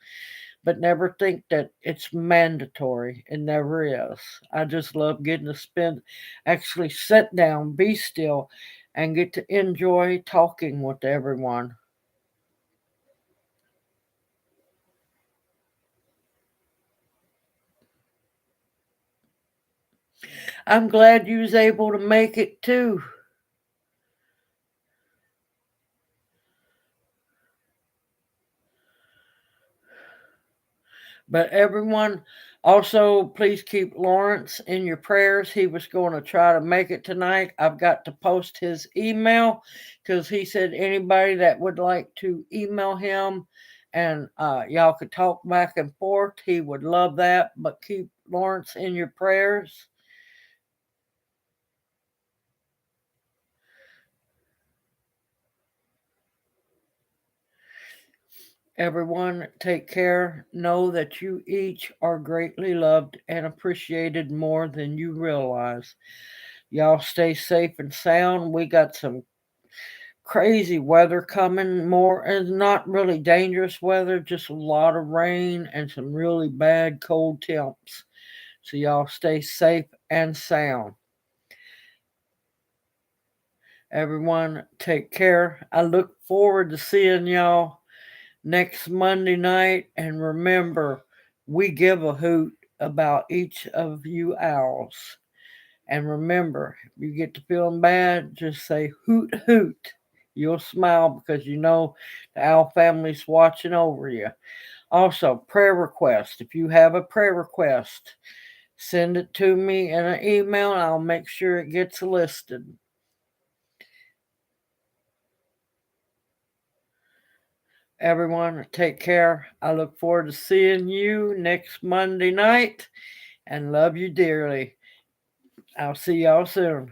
Speaker 1: But never think that it's mandatory. It never is. I just love getting to actually sit down, be still, and get to enjoy talking with everyone. I'm glad you was able to make it too. But everyone, also please keep Lawrence in your prayers. He was going to try to make it tonight. I've got to post his email because he said anybody that would like to email him and y'all could talk back and forth. He would love that. But keep Lawrence in your prayers. Everyone, take care. Know that you each are greatly loved and appreciated more than you realize. Y'all stay safe and sound. We got some crazy weather coming, more and not really dangerous weather, just a lot of rain and some really bad cold temps. So y'all stay safe and sound. Everyone, take care. I look forward to seeing y'all next Monday night. And remember, we give a hoot about each of you owls. And remember, if you get to feeling bad, just say hoot hoot. you'll smile because you know the Owl family's watching over you. Also, prayer request. If you have a prayer request, send it to me in an email and I'll make sure it gets listed. Everyone, take care. I look forward to seeing you next Monday night and love you dearly. I'll see y'all soon.